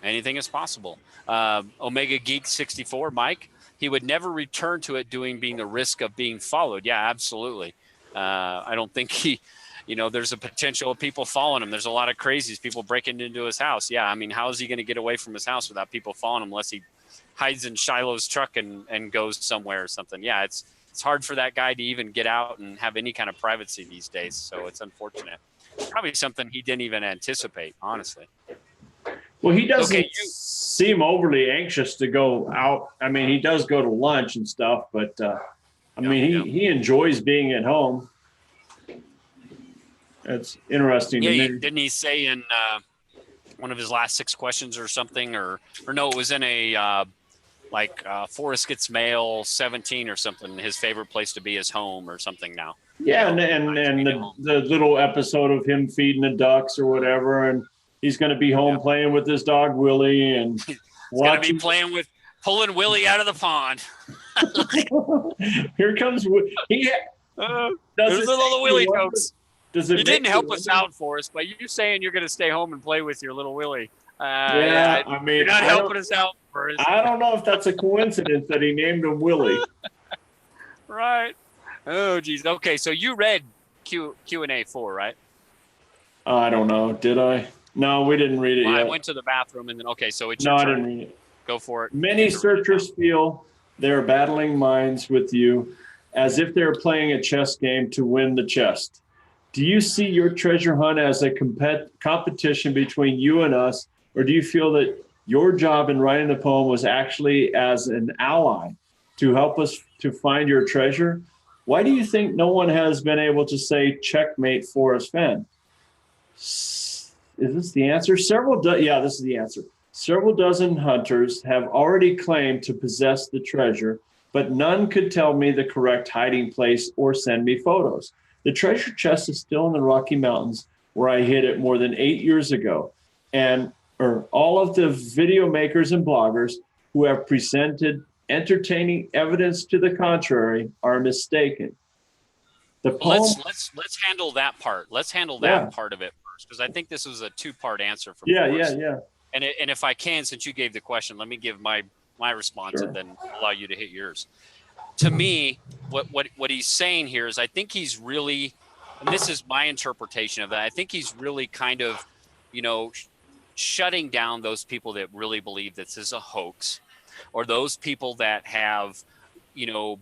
Anything is possible. Omega Geek 64, Mike, he would never return to it being the risk of being followed. Yeah, absolutely. I don't think there's a potential of people following him. There's a lot of crazies, people breaking into his house. Yeah, I mean, how is he going to get away from his house without people following him unless he hides in Shiloh's truck and goes somewhere or something? Yeah, it's hard for that guy to even get out and have any kind of privacy these days. So it's unfortunate. Probably something he didn't even anticipate, honestly. Well, he doesn't seem overly anxious to go out. I mean, he does go to lunch and stuff, but he enjoys being at home. That's interesting to me. Didn't he say in one of his last 6 questions or something, or no, it was in a Forrest Gets Mail 17 or something, his favorite place to be is home or something now. Yeah, and the little episode of him feeding the ducks or whatever, and he's going to be home playing with his dog Willie, and he's going to be pulling Willie out of the pond. Here comes there's little Willie jokes. You didn't help us out, Forrest, by you saying you're going to stay home and play with your little Willie. I mean, you're not helping us out, Forrest. I don't know if that's a coincidence that he named him Willie. Right. Oh, geez. Okay, so you read Q&A 4, right? I don't know. Did I? No, we didn't read it yet. I went to the bathroom and then, okay, so it's your turn. I didn't read it. Go for it. Many searchers feel they're battling minds with you as if they're playing a chess game to win the chest. Do you see your treasure hunt as a competition between you and us, or do you feel that your job in writing the poem was actually as an ally to help us to find your treasure? Why do you think no one has been able to say checkmate Forrest Fenn? Is this the answer? This is the answer. Several dozen hunters have already claimed to possess the treasure, but none could tell me the correct hiding place or send me photos. The treasure chest is still in the Rocky Mountains where I hid it more than 8 years ago. All of the video makers and bloggers who have presented entertaining evidence to the contrary are mistaken. The poem, let's handle that part. Let's handle that part of it first, because I think this was a 2-part answer from Forrest. And if I can, since you gave the question, let me give my response and then allow you to hit yours. To me, what he's saying here is I think he's really, and this is my interpretation of that, I think he's really kind of, shutting down those people that really believe this is a hoax, or those people that have,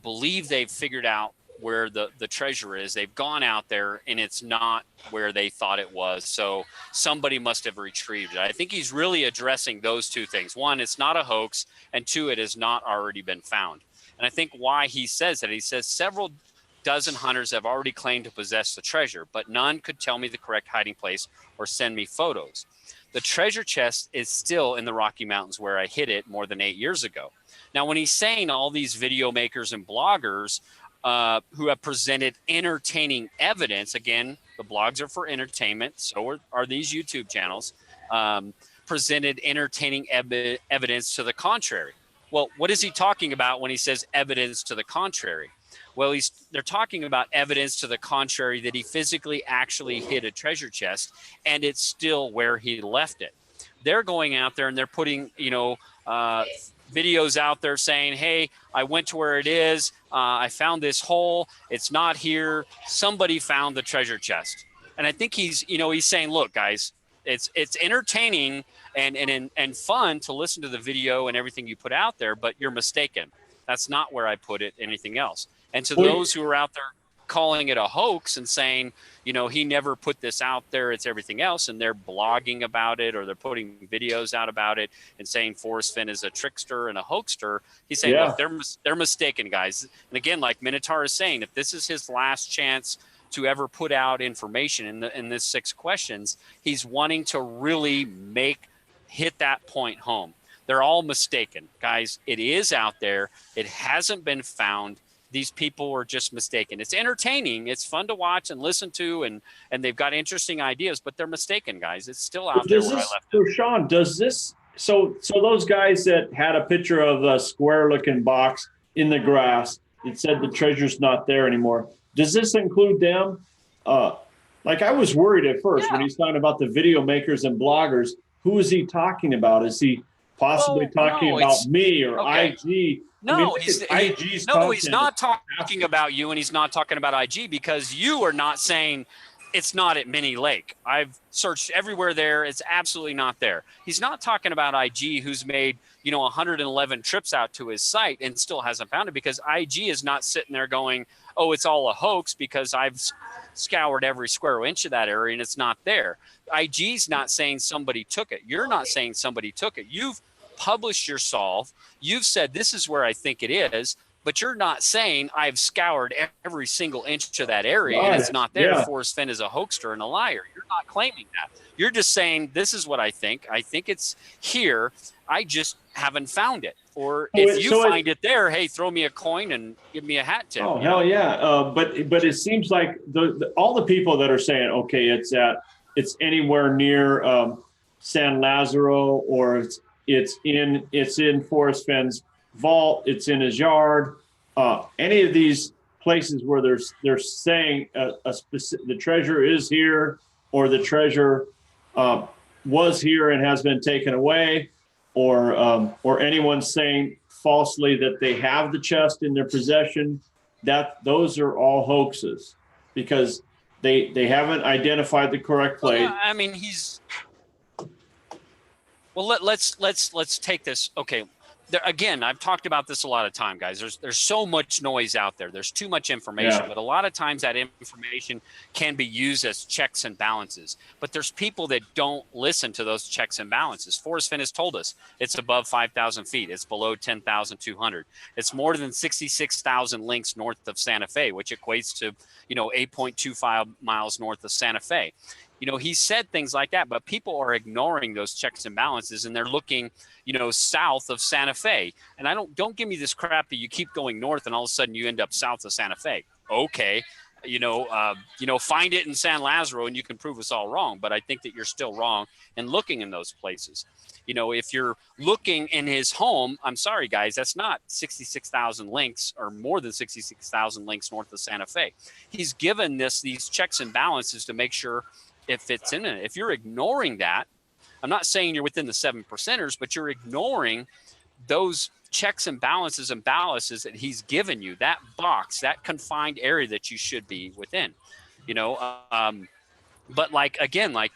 believe they've figured out where the treasure is. They've gone out there and it's not where they thought it was. So somebody must have retrieved it. I think he's really addressing those two things. One, it's not a hoax, and two, it has not already been found. And I think why he says that, he says several dozen hunters have already claimed to possess the treasure, but none could tell me the correct hiding place or send me photos. The treasure chest is still in the Rocky Mountains where I hid it more than 8 years ago. Now, when he's saying all these video makers and bloggers who have presented entertaining evidence, again, the blogs are for entertainment, so are these YouTube channels, presented entertaining evidence to the contrary. Well, what is he talking about when he says evidence to the contrary? Well, they're talking about evidence to the contrary that he physically actually hid a treasure chest and it's still where he left it. They're going out there and they're putting, videos out there saying, hey, I went to where it is. I found this hole. It's not here. Somebody found the treasure chest. And I think he's saying, look, guys, it's entertaining and fun to listen to the video and everything you put out there, but you're mistaken. That's not where I put it, anything else. And to those who are out there calling it a hoax and saying, he never put this out there, it's everything else, and they're blogging about it or they're putting videos out about it and saying Forrest Fenn is a trickster and a hoaxster, he's saying, look, they're mistaken, guys. And again, like Minotaur is saying, if this is his last chance to ever put out information in this 6 questions, he's wanting to really hit that point home. They're all mistaken, guys. It is out there. It hasn't been found. These people are just mistaken. It's entertaining. It's fun to watch and listen to, and they've got interesting ideas, but they're mistaken, guys. It's still out there where I left it. So, Sean, does this so those guys that had a picture of a square-looking box in the grass, it said the treasure's not there anymore. Does this include them? Like I was worried at first when he's talking about the video makers and bloggers. Who is he talking about? Is he possibly talking about me or IG? No, IG's he's not talking about you, and he's not talking about IG because you are not saying it's not at Mini Lake. I've searched everywhere there. It's absolutely not there. He's not talking about IG, who's made 111 trips out to his site and still hasn't found it, because IG is not sitting there going, oh, it's all a hoax because I've scoured every square inch of that area and it's not there. IG's not saying somebody took it. You're not saying somebody took it. You've published your solve. You've said this is where I think it is, but you're not saying I've scoured every single inch of that area and it's not there. Forrest Fenn is a hoaxer and a liar. You're not claiming that. You're just saying this is what I think. I think it's here. I just haven't found it. Or if you find it there, hey, throw me a coin and give me a hat tip. Oh, hell yeah. But it seems like all the people that are saying, okay, it's anywhere near San Lazaro, or it's in Forrest Fenn's vault, it's in his yard. Any of these places where they're saying the treasure is here, or the treasure was here and has been taken away, or anyone saying falsely that they have the chest in their possession, that those are all hoaxes because they haven't identified the correct place. Well, I mean, let's take this. Okay. Again, I've talked about this a lot of time, guys. There's so much noise out there. There's too much information, but a lot of times that information can be used as checks and balances. But there's people that don't listen to those checks and balances. Forrest Fenn has told us it's above 5,000 feet. It's below 10,200. It's more than 66,000 links north of Santa Fe, which equates to 8.25 miles north of Santa Fe. He said things like that, but people are ignoring those checks and balances, and they're looking, south of Santa Fe. And don't give me this crap that you keep going north and all of a sudden you end up south of Santa Fe. Okay. Find it in San Lazaro and you can prove us all wrong. But I think that you're still wrong in looking in those places. If you're looking in his home, I'm sorry, guys, that's not 66,000 links or more than 66,000 links north of Santa Fe. He's given these checks and balances to make sure if it's in it. If you're ignoring that, I'm not saying you're within the 7%ers, but you're ignoring those checks and balances that he's given you, that box, that confined area that you should be within, but like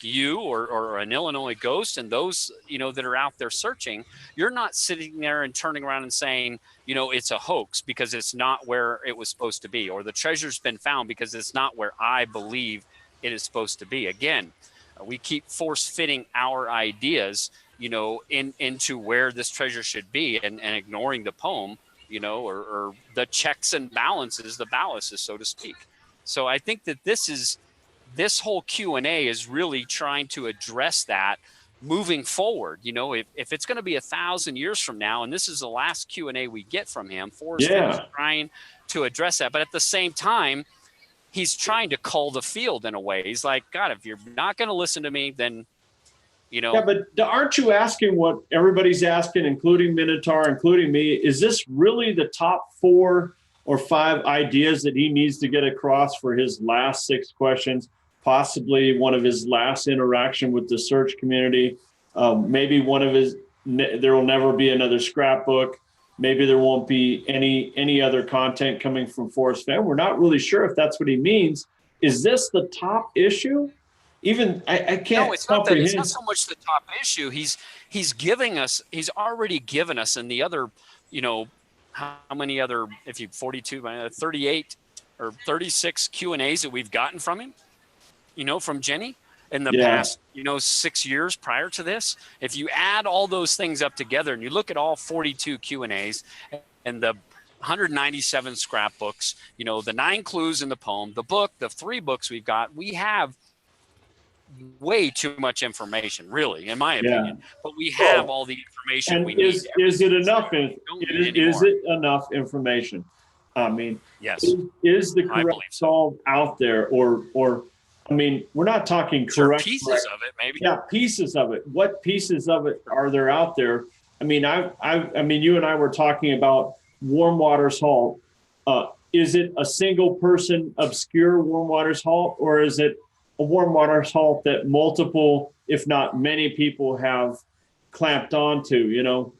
you or an Illinois ghost and those, that are out there searching, you're not sitting there and turning around and saying, it's a hoax because it's not where it was supposed to be, or the treasure's been found because it's not where I believe it is supposed to be. Again, we keep force fitting our ideas, into where this treasure should be, and ignoring the poem, or the checks and balances, the ballasts, so to speak. So I think that this whole Q&A is really trying to address that moving forward. If it's going to be 1,000 years from now, and this is the last Q&A we get from him, Forrest Fenn is trying to address that. But at the same time, he's trying to cull the field in a way. He's like, God, if you're not going to listen to me, then, Yeah, but aren't you asking what everybody's asking, including Minotaur, including me? Is this really the top 4 or 5 ideas that he needs to get across for his last 6 questions? Possibly one of his last interaction with the search community. Maybe one of there will never be another scrapbook. Maybe there won't be any other content coming from Forrest Fenn. We're not really sure if that's what he means. Is this the top issue? Even I can't. No, it's not that. It's not so much the top issue. He's giving us. He's already given us in the other. How many other? If you 42, 38 or 36 Q&As that we've gotten from him. From Jenny in the past, 6 years prior to this. If you add all those things up together and you look at all 42 Q&As and the 197 scrapbooks, the 9 clues in the poem, the book, the 3 books we've got, we have way too much information, really, in my opinion. But we have all the information we need. Is it enough? Is it enough information? I mean, yes. Is the correct solve out there, or I mean, we're not talking correct. Pieces of it, maybe. Yeah, pieces of it. What pieces of it are there out there? I mean, I mean, you and I were talking about warm water salt. Is it a single person obscure warm waters halt, or is it a warm waters halt that multiple, if not many people have clamped onto,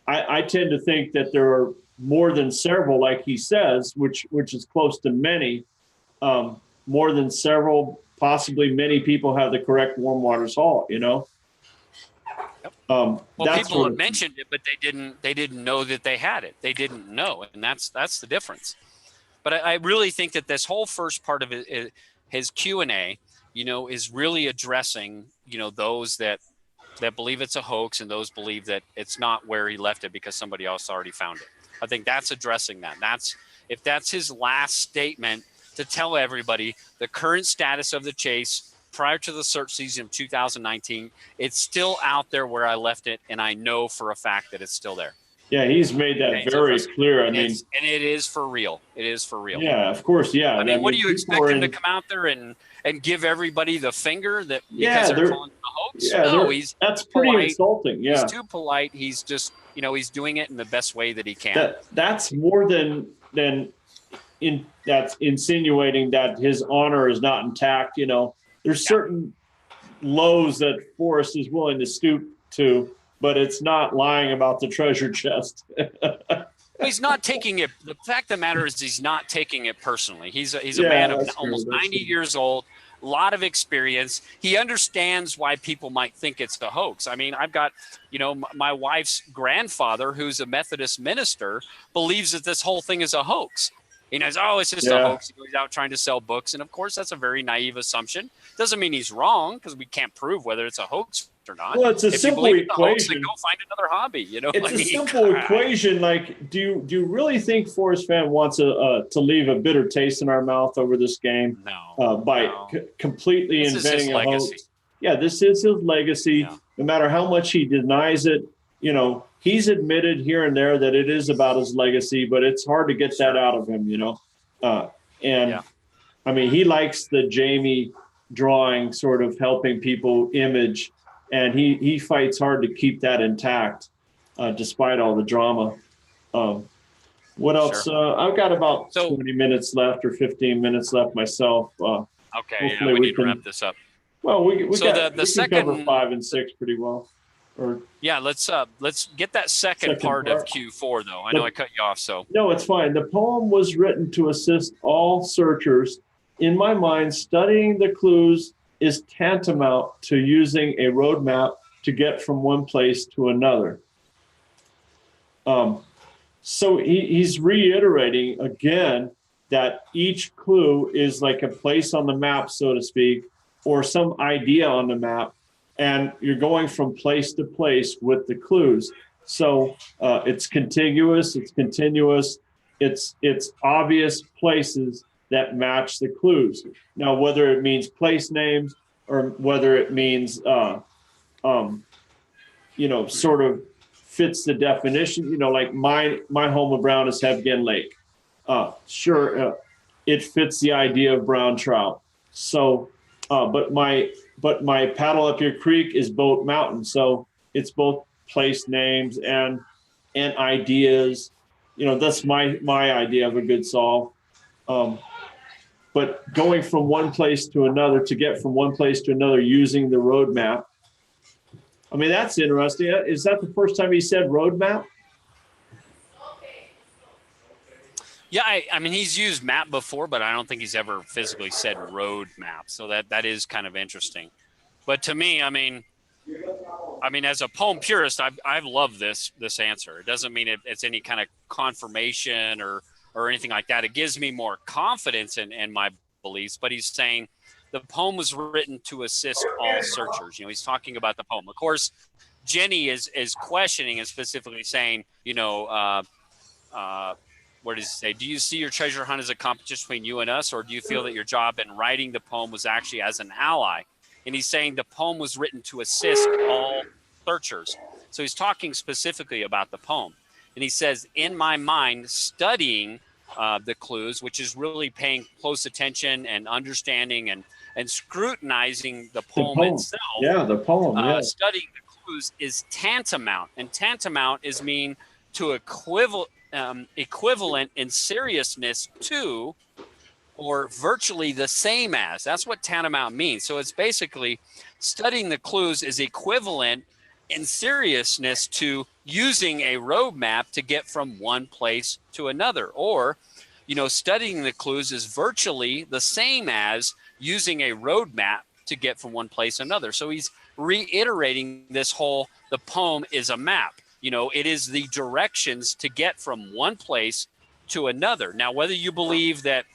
I tend to think that there are more than several, like he says, which is close to many, more than several, possibly many people have the correct warm waters halt, Well, people have mentioned it, but they didn't know that they had it. They didn't know, and that's the difference. But I really think that this whole first part of it, his Q&A, is really addressing, those that believe it's a hoax and those believe that it's not where he left it because somebody else already found it. I think that's addressing that. If that's his last statement to tell everybody the current status of the chase prior to the search season of 2019, it's still out there where I left it, and I know for a fact that it's still there. Yeah, he's made that very clear. And it is for real. It is for real. Yeah, of course. Yeah. I mean, what do you expect him to come out there and give everybody the finger that because they're calling it a hoax? Yeah, no, that's pretty polite. Insulting. Yeah, he's too polite. He's just, he's doing it in the best way that he can. That's more than that's insinuating that his honor is not intact. There's certain lows that Forrest is willing to stoop to, but it's not lying about the treasure chest. He's not taking it. The fact of the matter is he's not taking it personally. He's a man of almost 90 years old, a lot of experience. He understands why people might think it's a hoax. I mean, I've got, my wife's grandfather, who's a Methodist minister, believes that this whole thing is a hoax. He knows, it's just a hoax. He's out trying to sell books. And of course, that's a very naive assumption. Doesn't mean he's wrong because we can't prove whether it's a hoax or not. Well, it's a simple equation. Hoax, then go find another hobby. It's a simple equation. Like, do you really think Forrest Fenn wants to leave a bitter taste in our mouth over this game? No. By completely inventing a hoax. Yeah, this is his legacy. Yeah. No matter how much he denies it, he's admitted here and there that it is about his legacy, but it's hard to get that out of him, I mean, he likes the Jamie drawing sort of helping people image, and he fights hard to keep that intact, despite all the drama. What else? Sure. I've got about 20 minutes left or 15 minutes left myself. Okay, we need to wrap this up. Well, we can cover 5 and 6 pretty well. Let's get that second part of Q4 though. I know I cut you off, so no, it's fine. The poem was written to assist all searchers. In my mind, studying the clues is tantamount to using a roadmap to get from one place to another. So he's reiterating again that each clue is like a place on the map, so to speak, or some idea on the map. And you're going from place to place with the clues. So it's contiguous, it's continuous, it's obvious places that match the clues. Now, whether it means place names or whether it means, sort of fits the definition, like my home of brown is Hebgen Lake. It fits the idea of brown trout. So, but my Paddle Up Your Creek is Boat Mountain. So it's both place names and ideas. That's my idea of a good solve. But going from one place to another to get from one place to another using the roadmap. I mean, that's interesting. Is that the first time he said roadmap? Yeah, I mean, he's used map before, but I don't think he's ever physically said road map. So that is kind of interesting. But to me, I mean, as a poem purist, I've loved this answer. It doesn't mean it's any kind of confirmation or anything like that. It gives me more confidence in my beliefs. But he's saying the poem was written to assist all searchers. He's talking about the poem. Of course, Jenny is questioning and specifically saying, what does he say? Do you see your treasure hunt as a competition between you and us, or do you feel that your job in writing the poem was actually as an ally? And he's saying the poem was written to assist all searchers. So he's talking specifically about the poem. And he says, in my mind, studying the clues, which is really paying close attention and understanding and scrutinizing the poem itself. Yeah, the poem. Studying the clues is tantamount. And tantamount is mean to equivalent in seriousness to or virtually the same as. That's what tantamount means. So it's basically studying the clues is equivalent in seriousness to using a roadmap to get from one place to another. Or, studying the clues is virtually the same as using a roadmap to get from one place to another. So he's reiterating this whole, the poem is a map. It is the directions to get from one place to another. Now, whether you believe that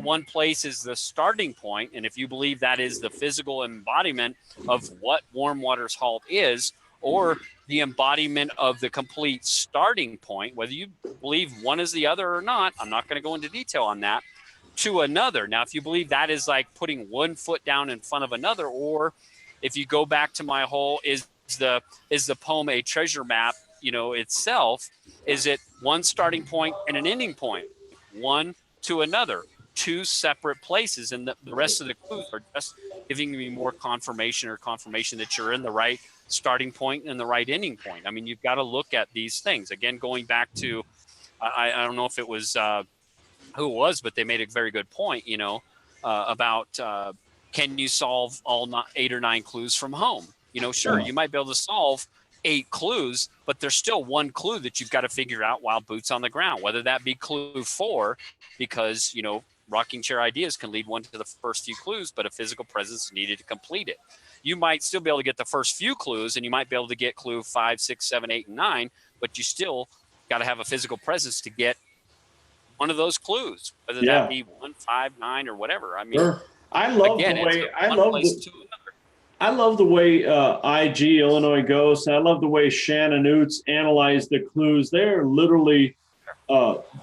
one place is the starting point, and if you believe that is the physical embodiment of what Warm Waters Halt is, or the embodiment of the complete starting point, whether you believe one is the other or not, I'm not going to go into detail on that, to another. Now, if you believe that is like putting one foot down in front of another, or if you go back to my whole, is the poem a treasure map, itself, is it one starting point and an ending point, one to another, two separate places, and the rest of the clues are just giving me more confirmation that you're in the right starting point and the right ending point. I mean, you've got to look at these things. Again, going back to, I don't know if it was who it was, but they made a very good point, about can you solve all 8 or 9 clues from home? Sure, you might be able to solve 8 clues, but there's still one clue that you've got to figure out while boots on the ground, whether that be clue 4, because, rocking chair ideas can lead one to the first few clues, but a physical presence is needed to complete it. You might still be able to get the first few clues, and you might be able to get clue 5, 6, 7, 8, and 9, but you still got to have a physical presence to get one of those clues, whether that be 1, 5, 9, or whatever. I mean, sure. I love again, the way I love the way IG Illinois Ghost. I love the way Shannon Oots analyzed the clues. They're literally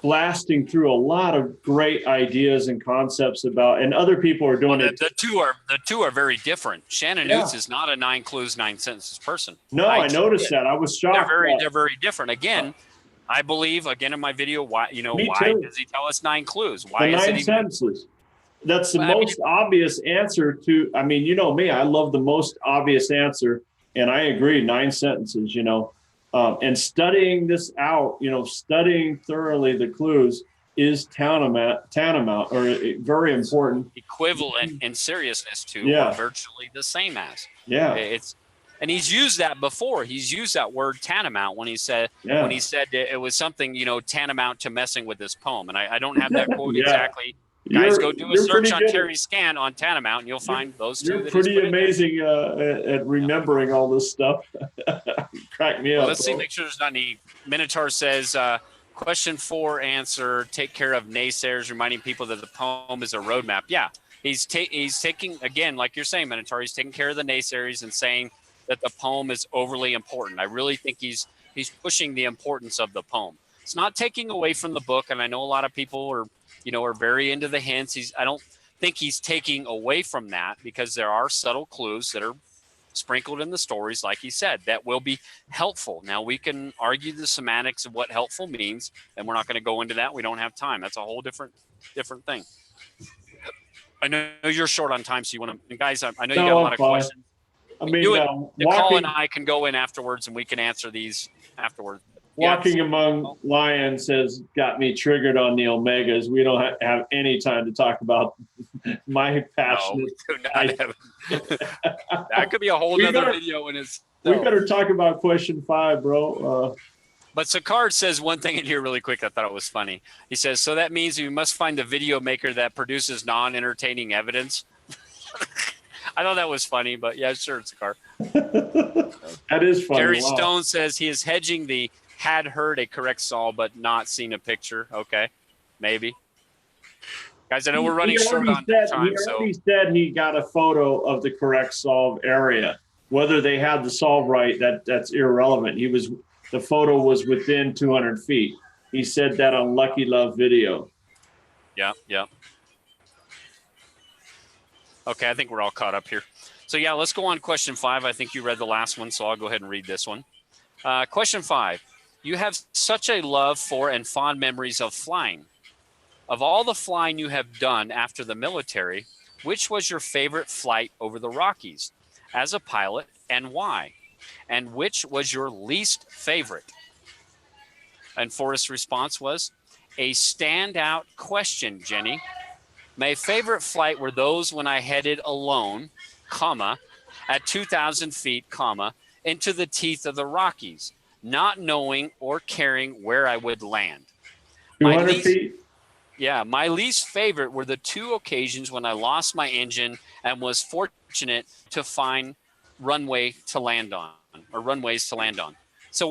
blasting through a lot of great ideas and concepts about, and other people are doing it. The two are very different. Shannon Oots is not a 9 clues, 9 sentences person. No, I noticed that. I was shocked. They're very different. Again, I believe, again, in my video, why does he tell us 9 clues? Why the is 9 sentences? That's the most obvious answer to, I mean, you know me, I love the most obvious answer. And I agree, 9 sentences, and studying this out, studying thoroughly the clues is tantamount or very important. Equivalent in seriousness to, or virtually the same as. Yeah. And he's used that before. He's used that word tantamount when he said it was something, tantamount to messing with this poem. And I don't have that quote exactly. Guys, go do a search on Terry Scan on tantamount, and you'll find those two. You're pretty amazing at remembering all this stuff. Crack me up. Let's see, make sure there's not any. Minotaur says, question 4 answer, take care of naysayers, reminding people that the poem is a roadmap. Yeah, he's taking, again, like you're saying, Minotaur, he's taking care of the naysayers and saying that the poem is overly important. I really think he's pushing the importance of the poem. It's not taking away from the book, and I know a lot of people are very into the hints. I don't think he's taking away from that, because there are subtle clues that are sprinkled in the stories, like he said, that will be helpful. Now, we can argue the semantics of what helpful means, and we're not going to go into that. We don't have time. That's a whole different thing. I know you're short on time, so you want to, guys, I know you got a lot of questions. I mean, Nicole and I can go in afterwards, and we can answer these afterwards. Walking Among Lions has got me triggered on the Omegas. We don't have any time to talk about my passion. No, that could be a whole other video. We better talk about question 5, bro. But Sakard says one thing in here really quick. I thought it was funny. He says, so that means we must find a video maker that produces non-entertaining evidence. I thought that was funny, but yeah, sure, Sakard. That is funny. Jerry Stone says he is hedging the had heard a correct solve but not seen a picture. Okay, maybe. Guys, I know we're running short on time. He already said he got a photo of the correct solve area. Whether they had the solve right, that's irrelevant. The photo was within 200 feet. He said that on Lucky Love video. Yeah. Okay, I think we're all caught up here. So yeah, let's go on question 5. I think you read the last one, so I'll go ahead and read this one. Question 5. You have such a love for and fond memories of flying. Of all the flying you have done after the military, which was your favorite flight over the Rockies as a pilot, and why? And which was your least favorite? And Forrest's response was, a standout question, Jenny. My favorite flight were those when I headed alone, comma, at 2,000 feet, comma, into the teeth of the Rockies, not knowing or caring where I would land. 200 feet? Yeah, my least favorite were the two occasions when I lost my engine and was fortunate to find runways to land on. So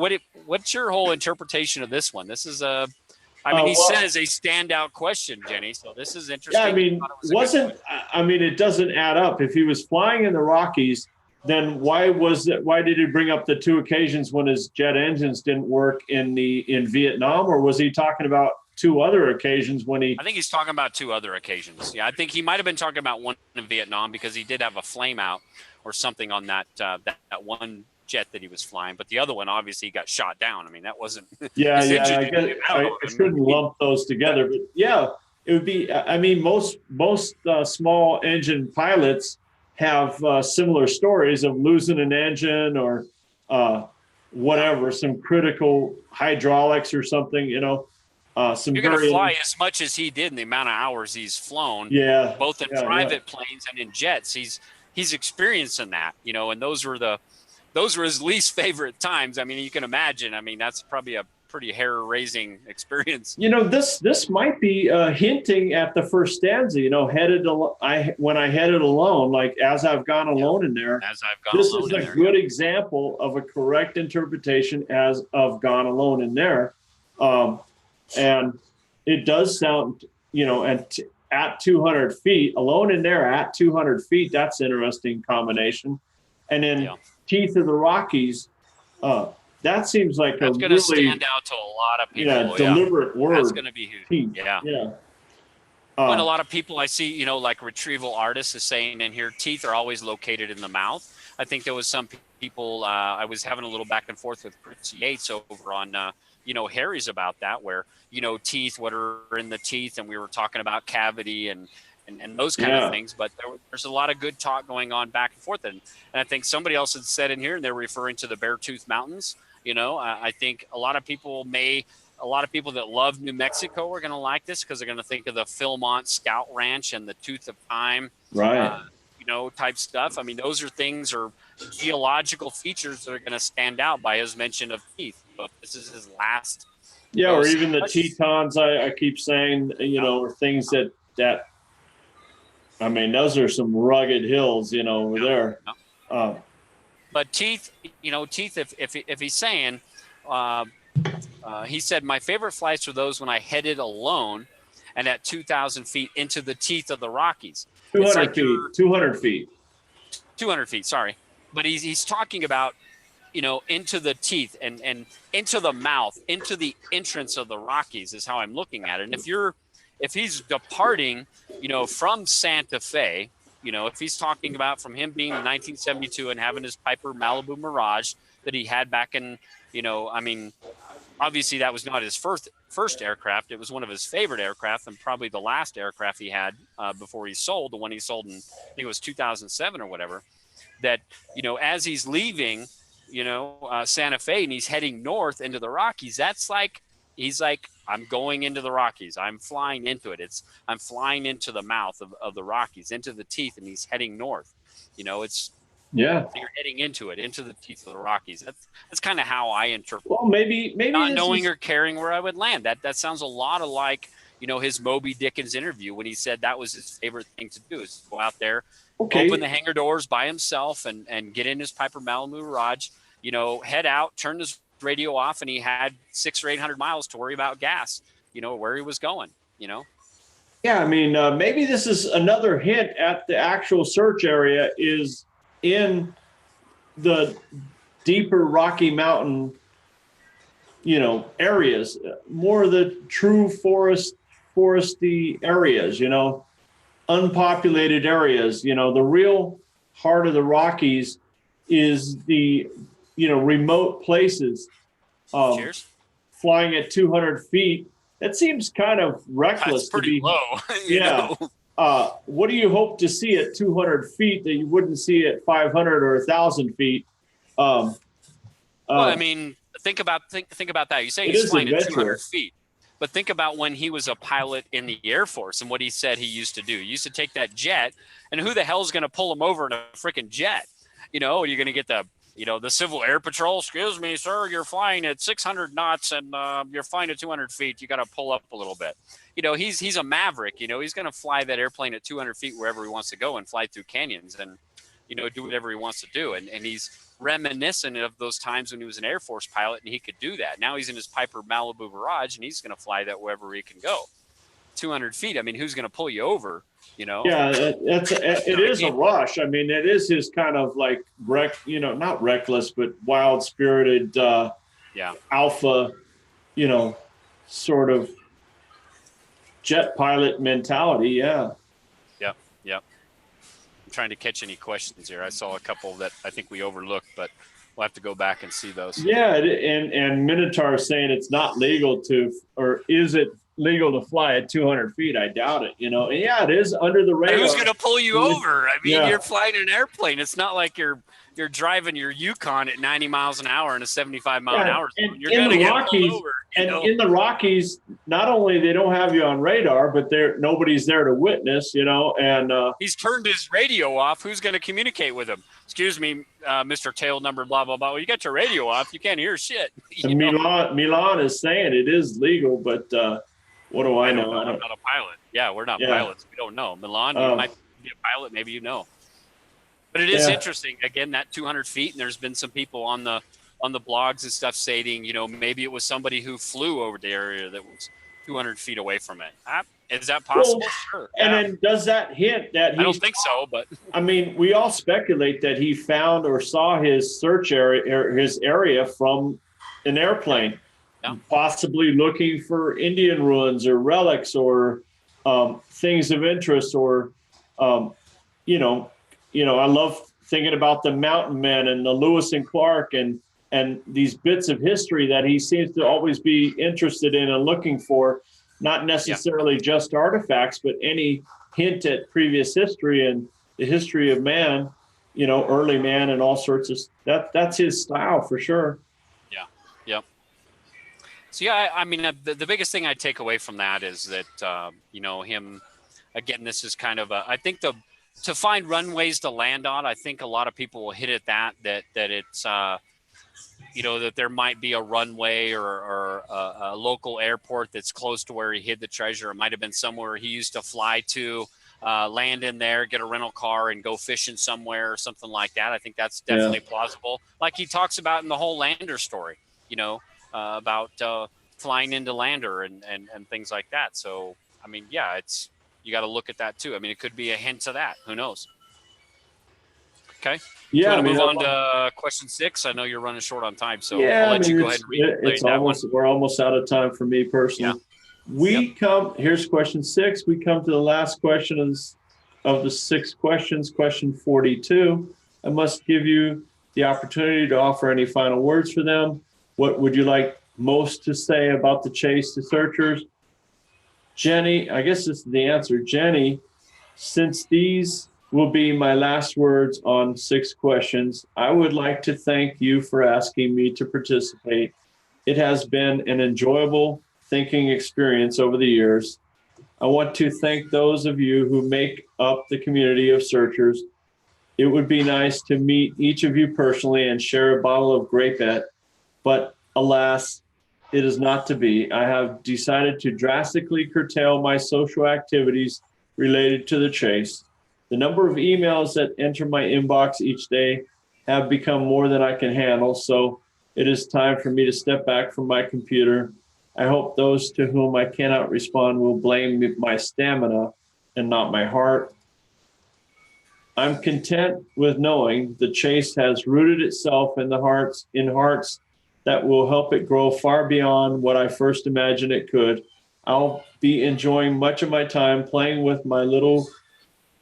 what's your whole interpretation of this one? This is he says a standout question, Jenny. So this is interesting. Yeah, it doesn't add up. If he was flying in the Rockies, then why did he bring up the two occasions when his jet engines didn't work in Vietnam, or was he talking about two other occasions when he? I think he's talking about two other occasions. Yeah, I think he might have been talking about one in Vietnam because he did have a flame out or something on that one jet that he was flying, but the other one obviously he got shot down. I mean, that wasn't. Yeah. I shouldn't lump those together, but yeah, it would be. I mean, most small engine pilots have similar stories of losing an engine or whatever, some critical hydraulics or something. You're going to fly as much as he did in the amount of hours he's flown. Yeah, both in private planes and in jets. He's experiencing that, and those were his least favorite times. I mean, you can imagine. I mean, that's probably a pretty hair-raising experience. This might be hinting at the first stanza. When I headed alone, like as I've gone alone in there. As I've gone alone in there. This is a good example of a correct interpretation as of gone alone in there, and it does sound, at 200 feet, alone in there at 200 feet. That's an interesting combination, and then. Yeah. Teeth of the Rockies, that seems like that's going to stand out to a lot of people. Yeah, deliberate word. That's going to be huge. Teeth. Yeah. When a lot of people I see, like retrieval artists is saying in here, teeth are always located in the mouth. I think there was some people, I was having a little back and forth with Chris Yates over on, Harry's about that, where, teeth, what are in the teeth, and we were talking about cavity and those kind of things, but there's a lot of good talk going on back and forth. And I think somebody else had said in here, and they're referring to the Beartooth Mountains. I think a lot of people that love New Mexico are going to like this because they're going to think of the Philmont Scout Ranch and the Tooth of Time, right? Type stuff. I mean, those are things or geological features that are going to stand out by his mention of teeth. But this is his last. Yeah, or even the Tetons. I keep saying, or things that. I mean, those are some rugged hills, over there. But teeth, if he's saying, he said, my favorite flights were those when I headed alone and at 2,000 feet into the teeth of the Rockies. 200 feet. 200 feet. 200 feet, sorry. But he's talking about, into the teeth and into the mouth, into the entrance of the Rockies is how I'm looking at it. And if he's departing, from Santa Fe, if he's talking about from him being in 1972 and having his Piper Malibu Mirage that he had back in, obviously that was not his first aircraft. It was one of his favorite aircraft and probably the last aircraft he had before he sold, the one he sold in, I think it was 2007 or whatever, that, as he's leaving, Santa Fe and he's heading north into the Rockies, he's like, I'm going into the Rockies. I'm flying into it. I'm flying into the mouth of the Rockies, into the teeth, and he's heading north. You're heading into it, into the teeth of the Rockies. That's kind of how I interpret. Well, maybe not knowing or caring where I would land. That sounds a lot like his Moby Dickens interview when he said that was his favorite thing to do is go out there, open the hangar doors by himself, and get in his Piper Malibu Mirage. Head out, turn his radio off, and he had 600 or 800 miles to worry about gas, where he was going, Yeah, I mean, maybe this is another hint at the actual search area is in the deeper Rocky Mountain, areas, more of the true foresty areas, unpopulated areas. The real heart of the Rockies is the remote places. Cheers. Flying at 200 feet, that seems kind of reckless. That's pretty to be low. Yeah. What do you hope to see at 200 feet that you wouldn't see at 500 or 1,000 feet? Well, I mean, think about that. You say It he's is flying at 200 adventurous. feet, but think about when he was a pilot in the Air Force and what he said he used to do. He used to take that jet, and who the hell's going to pull him over in a freaking jet? You're going to get the Civil Air Patrol. Excuse me, sir, you're flying at 600 knots and you're flying at 200 feet. You got to pull up a little bit. He's a maverick. He's going to fly that airplane at 200 feet wherever he wants to go and fly through canyons and do whatever he wants to do. And he's reminiscent of those times when he was an Air Force pilot and he could do that. Now he's in his Piper Malibu Mirage and he's going to fly that wherever he can go. 200 feet. I mean, who's going to pull you over? Yeah, it is a rush. I mean, it is his kind of like not reckless, but wild spirited, alpha, sort of jet pilot mentality. Yeah. Yep. I'm trying to catch any questions here. I saw a couple that I think we overlooked, but we'll have to go back and see those. Yeah, and Minotaur saying it's not legal or is it legal to fly at 200 feet? I doubt it. And yeah, it is under the radar. Who's going to pull you over? I mean, You're flying an airplane. It's not like you're driving your Yukon at 90 miles an hour in a 75 mile an hour zone. You're going to get pulled over. In the Rockies, not only they don't have you on radar, but nobody's there to witness. And he's turned his radio off. Who's going to communicate with him? Excuse me, Mr. Tail number, blah blah blah. Well, you got your radio off. You can't hear shit. Milan is saying it is legal, but what do I know? I'm not a pilot. Yeah, we're not pilots. We don't know. Milan, you might be a pilot. Maybe But it is interesting. Again, that 200 feet, and there's been some people on the blogs and stuff stating, maybe it was somebody who flew over the area that was 200 feet away from it. Is that possible? Well, sure. And then does that hint that I don't think so, but I mean, we all speculate that he found or saw his search area or his area from an airplane, possibly looking for Indian ruins or relics or things of interest or I love thinking about the Mountain Men and the Lewis and Clark and these bits of history that he seems to always be interested in and looking for, not necessarily just artifacts, but any hint at previous history and the history of man, early man and all sorts of that's his style for sure. Yeah. Yep. So I mean, the biggest thing I take away from that is that him again. This is kind of I think to find runways to land on, I think a lot of people will hit at that it's, that there might be a runway or a local airport that's close to where he hid the treasure. It might have been somewhere he used to fly to, land in there, get a rental car and go fishing somewhere or something like that. I think that's definitely plausible. Like he talks about in the whole Lander story, about flying into Lander and things like that. So, I mean, you got to look at that too. I mean, it could be a hint to that. Who knows? Okay. Yeah. Move on to question 6. I know you're running short on time, so I'll let you go ahead and read that one. We're almost out of time for me personally. Yeah. Here's question 6. We come to the last question of the 6 questions, question 42. I must give you the opportunity to offer any final words for them. What would you like most to say about the chase to searchers? Jenny, I guess this is the answer. Jenny, since these will be my last words on 6 questions, I would like to thank you for asking me to participate. It has been an enjoyable thinking experience over the years. I want to thank those of you who make up the community of searchers. It would be nice to meet each of you personally and share a bottle of grapette, but alas, it is not to be. I have decided to drastically curtail my social activities related to the chase. The number of emails that enter my inbox each day have become more than I can handle, so it is time for me to step back from my computer. I hope those to whom I cannot respond will blame my stamina and not my heart. I'm content with knowing the chase has rooted itself in hearts that will help it grow far beyond what I first imagined it could. I'll be enjoying much of my time playing with my little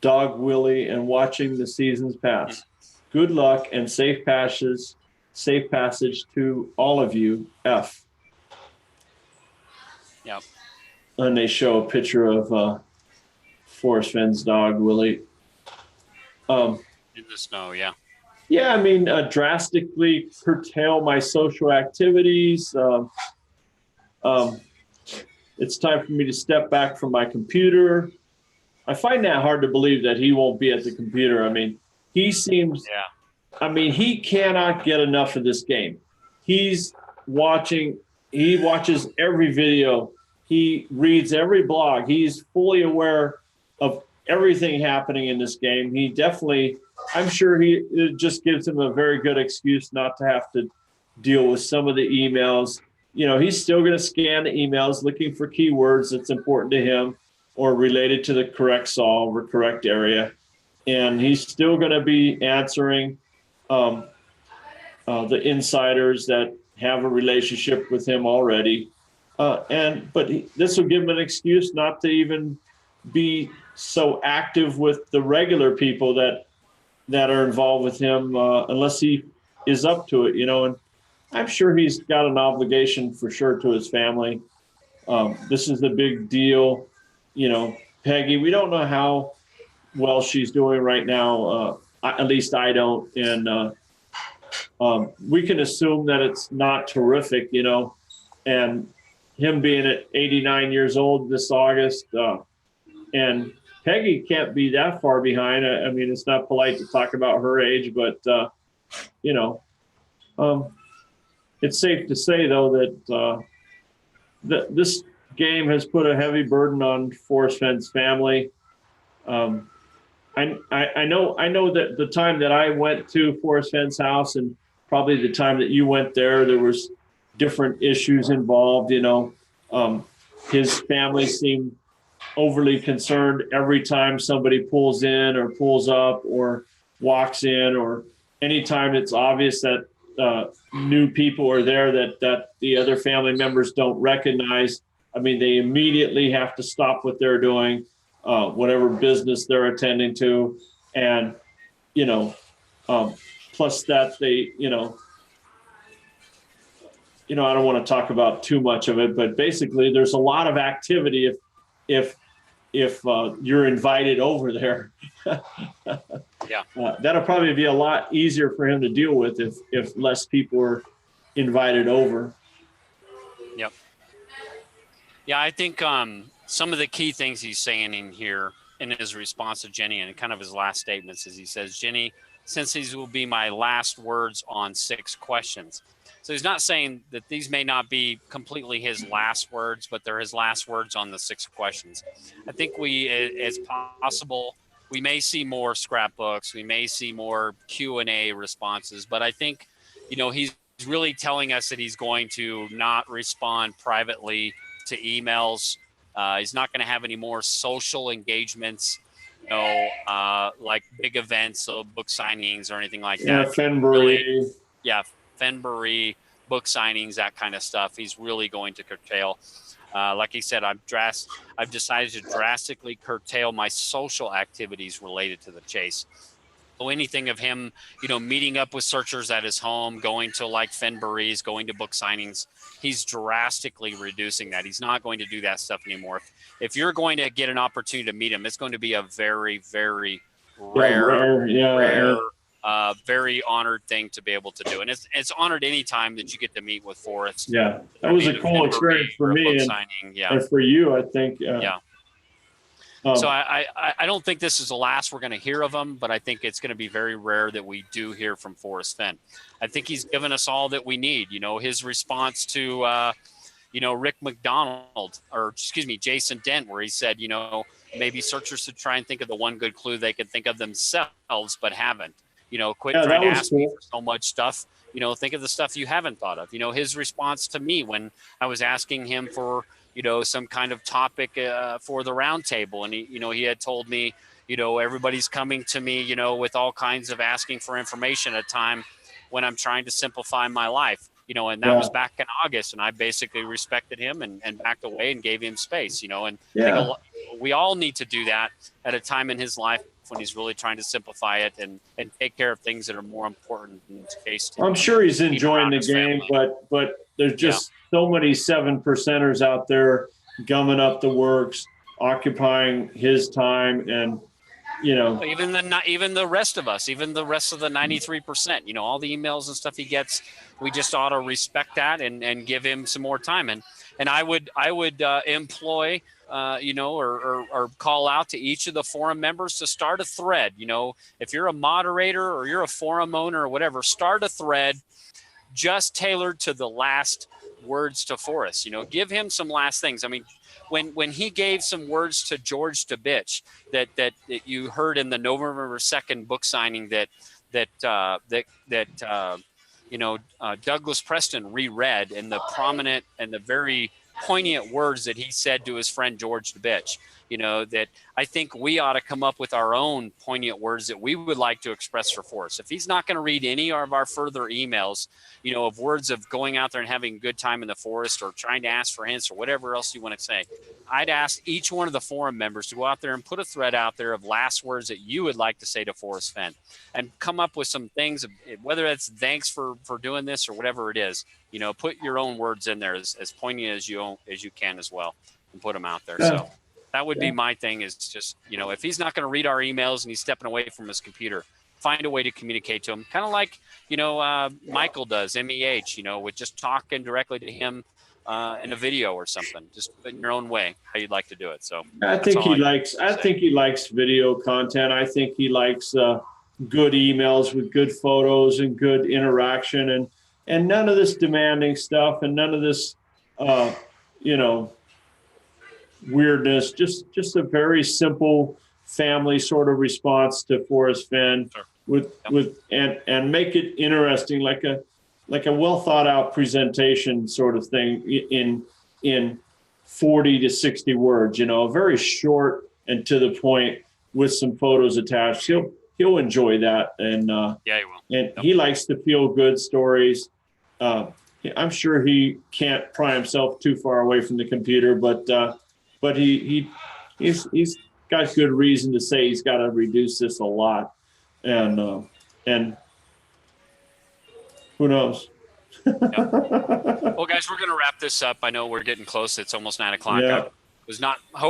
dog Willie and watching the seasons pass. Good luck and safe passage to all of you. F. Yep. And they show a picture of Forrest Fenn's dog Willie. In the snow, yeah. Yeah, I mean, drastically curtail my social activities. Um, it's time for me to step back from my computer. I find that hard to believe that he won't be at the computer. I mean, he seems, Yeah. I mean, he cannot get enough of this game. He's watching, he watches every video, he reads every blog, he's fully aware of everything happening in this game. He definitely, I'm sure it just gives him a very good excuse not to have to deal with some of the emails. You know, he's still going to scan the emails looking for keywords that's important to him or related to the correct solve or correct area. And he's still going to be answering um, the insiders that have a relationship with him already. This will give him an excuse not to even be so active with the regular people that are involved with him unless he is up to it, you know. And I'm sure he's got an obligation for sure to his family. This is a big deal, you know. Peggy, we don't know how well she's doing right now. At least I don't, and we can assume that it's not terrific, you know. And him being at 89 years old this August, and Peggy can't be that far behind. I mean, it's not polite to talk about her age, but you know, it's safe to say though that this game has put a heavy burden on Forrest Fenn's family. Um, I know that the time that I went to Forrest Fenn's house and probably the time that you went there, there was different issues involved. You know, his family seemed overly concerned every time somebody pulls in or pulls up or walks in, or anytime it's obvious that new people are there that the other family members don't recognize. I mean, they immediately have to stop what they're doing, whatever business they're attending to, and you know, plus that they, I don't want to talk about too much of it, but basically, there's a lot of activity if you're invited over there. Yeah. That'll probably be a lot easier for him to deal with if less people are invited over. Yep. Yeah, I think some of the key things he's saying in here in his response to Jenny and kind of his last statements is he says, Jenny, since these will be my last words on 6 questions. So he's not saying that these may not be completely his last words, but they're his last words on the 6 questions. I think it's possible we may see more scrapbooks, we may see more Q&A responses, but I think, he's really telling us that he's going to not respond privately to emails. He's not going to have any more social engagements, like big events, so book signings or anything like that. Fenbury. Yeah, Fenbury, book signings, that kind of stuff. He's really going to curtail. Like he said, I've decided to drastically curtail my social activities related to the chase. So anything of him, meeting up with searchers at his home, going to like Fenbury's, going to book signings, he's drastically reducing that. He's not going to do that stuff anymore. If you're going to get an opportunity to meet him, it's going to be a very, very rare, very honored thing to be able to do. And it's honored any time that you get to meet with Forrest. Yeah, that was a cool experience for me and for you, I think. Yeah. So I don't think this is the last we're going to hear of him, but I think it's going to be very rare that we do hear from Forrest Fenn. I think he's given us all that we need. His response to, Rick McDonald, or excuse me, Jason Dent, where he said, maybe searchers should try and think of the one good clue they can think of themselves, but haven't. Quit trying to ask me for so much stuff. Think of the stuff you haven't thought of. His response to me when I was asking him for, some kind of topic for the roundtable. And he had told me, everybody's coming to me, with all kinds of asking for information at a time when I'm trying to simplify my life, and that was back in August. And I basically respected him and backed away and gave him space, and I think we all need to do that at a time in his life when he's really trying to simplify it and take care of things that are more important in his case. I'm sure he's enjoying the game, but there's just so many 7%ers out there gumming up the works, occupying his time. And, you know, Even the rest of us, even the rest of the 93%, you know, all the emails and stuff he gets, we just ought to respect that and give him some more time. And I would employ, you know, or call out to each of the forum members to start a thread. You know, if you're a moderator or you're a forum owner or whatever, start a thread just tailored to the last words to Forrest. You know, give him some last things. I mean, when he gave some words to George to bitch that you heard in the November 2nd book signing that you know, Douglas Preston reread, and the prominent and the very poignant words that he said to his friend George the bitch, you know, that I think we ought to come up with our own poignant words that we would like to express for Forrest. If he's not going to read any of our further emails, you know, of words of going out there and having a good time in the forest or trying to ask for hints or whatever else you want to say, I'd ask each one of the forum members to go out there and put a thread out there of last words that you would like to say to Forrest Fenn, and come up with some things, whether it's thanks for doing this or whatever it is. You know, put your own words in there as poignant as you can as well, and put them out there. Yeah. So that would be my thing, is just, you know, if he's not going to read our emails and he's stepping away from his computer, find a way to communicate to him, kind of like, you know, Michael does, MEH, you know, with just talking directly to him in a video or something, just in your own way, how you'd like to do it. So I think he likes video content. I think he likes good emails with good photos and good interaction, and none of this demanding stuff, and none of this, you know, weirdness. Just a very simple family sort of response to Forrest Fenn, and make it interesting, like a well thought out presentation sort of thing in 40 to 60 words. You know, very short and to the point with some photos attached. He'll enjoy that, and yeah, he will. And he likes the feel good stories. I'm sure he can't pry himself too far away from the computer, but he's got good reason to say he's got to reduce this a lot, and who knows? Well, guys, we're going to wrap this up. I know we're getting close. It's almost 9 o'clock. Yeah.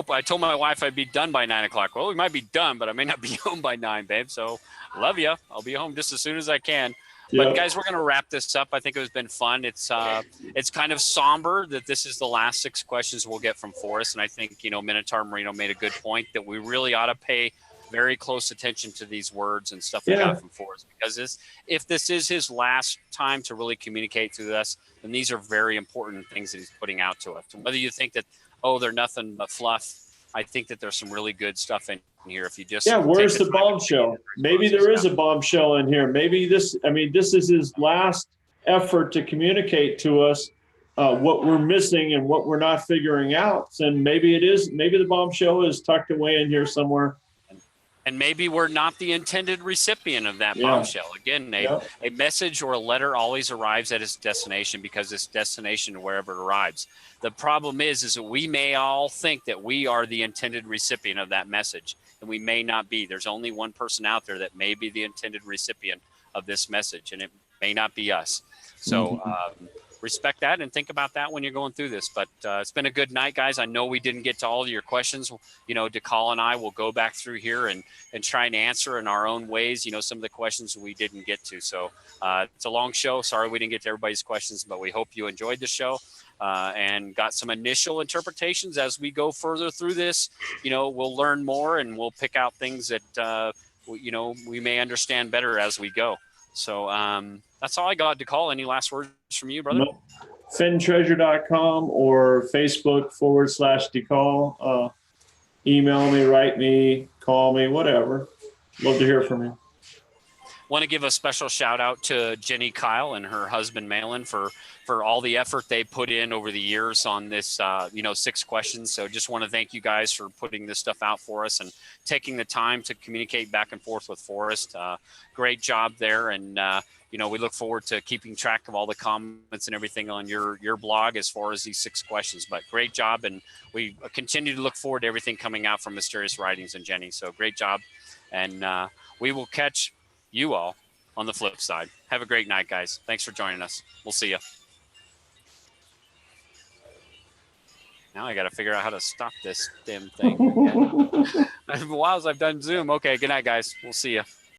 I told my wife I'd be done by 9 o'clock. Well, we might be done, but I may not be home by 9, babe. So love you. I'll be home just as soon as I can. Yep. But guys, we're going to wrap this up. I think it has been fun. It's kind of somber that this is the last 6 questions we'll get from Forrest. And I think, you know, Minotaur Marino made a good point that we really ought to pay very close attention to these words and stuff we got from Forrest, because if this is his last time to really communicate to us, then these are very important things that he's putting out to us. And whether you think that, oh, they're nothing but fluff, I think that there's some really good stuff in here. If you just where's the bombshell? Maybe there is a bombshell in here. Maybe this is his last effort to communicate to us what we're missing and what we're not figuring out. And maybe the bombshell is tucked away in here somewhere. And maybe we're not the intended recipient of that bombshell. Again, a message or a letter always arrives at its destination because it's destination wherever it arrives. The problem is that we may all think that we are the intended recipient of that message, and we may not be. There's only one person out there that may be the intended recipient of this message, and it may not be us. So respect that and think about that when you're going through this. But it's been a good night, guys. I know we didn't get to all of your questions. You know, DeCall and I will go back through here and try and answer in our own ways, you know, some of the questions we didn't get to. So it's a long show. Sorry we didn't get to everybody's questions, but we hope you enjoyed the show and got some initial interpretations. As we go further through this, you know, we'll learn more and we'll pick out things that, you know, we may understand better as we go. So that's all I got. DeCall, any last words from you, brother? Nope. FennTreasure.com or Facebook /DeCall. Email me, write me, call me, whatever. Love to hear from you. Want to give a special shout out to Jenny Kile and her husband Malin for all the effort they put in over the years on this, you know, 6 questions. So just want to thank you guys for putting this stuff out for us and taking the time to communicate back and forth with Forrest. Great job there. And, you know, we look forward to keeping track of all the comments and everything on your blog as far as these 6 questions. But great job. And we continue to look forward to everything coming out from Mysterious Writings and Jenny. So great job. And we will catch you all on the flip side. Have a great night, guys. Thanks for joining us. We'll see you. Now I got to figure out how to stop this damn thing again. While I've done Zoom. Okay, good night, guys. We'll see you.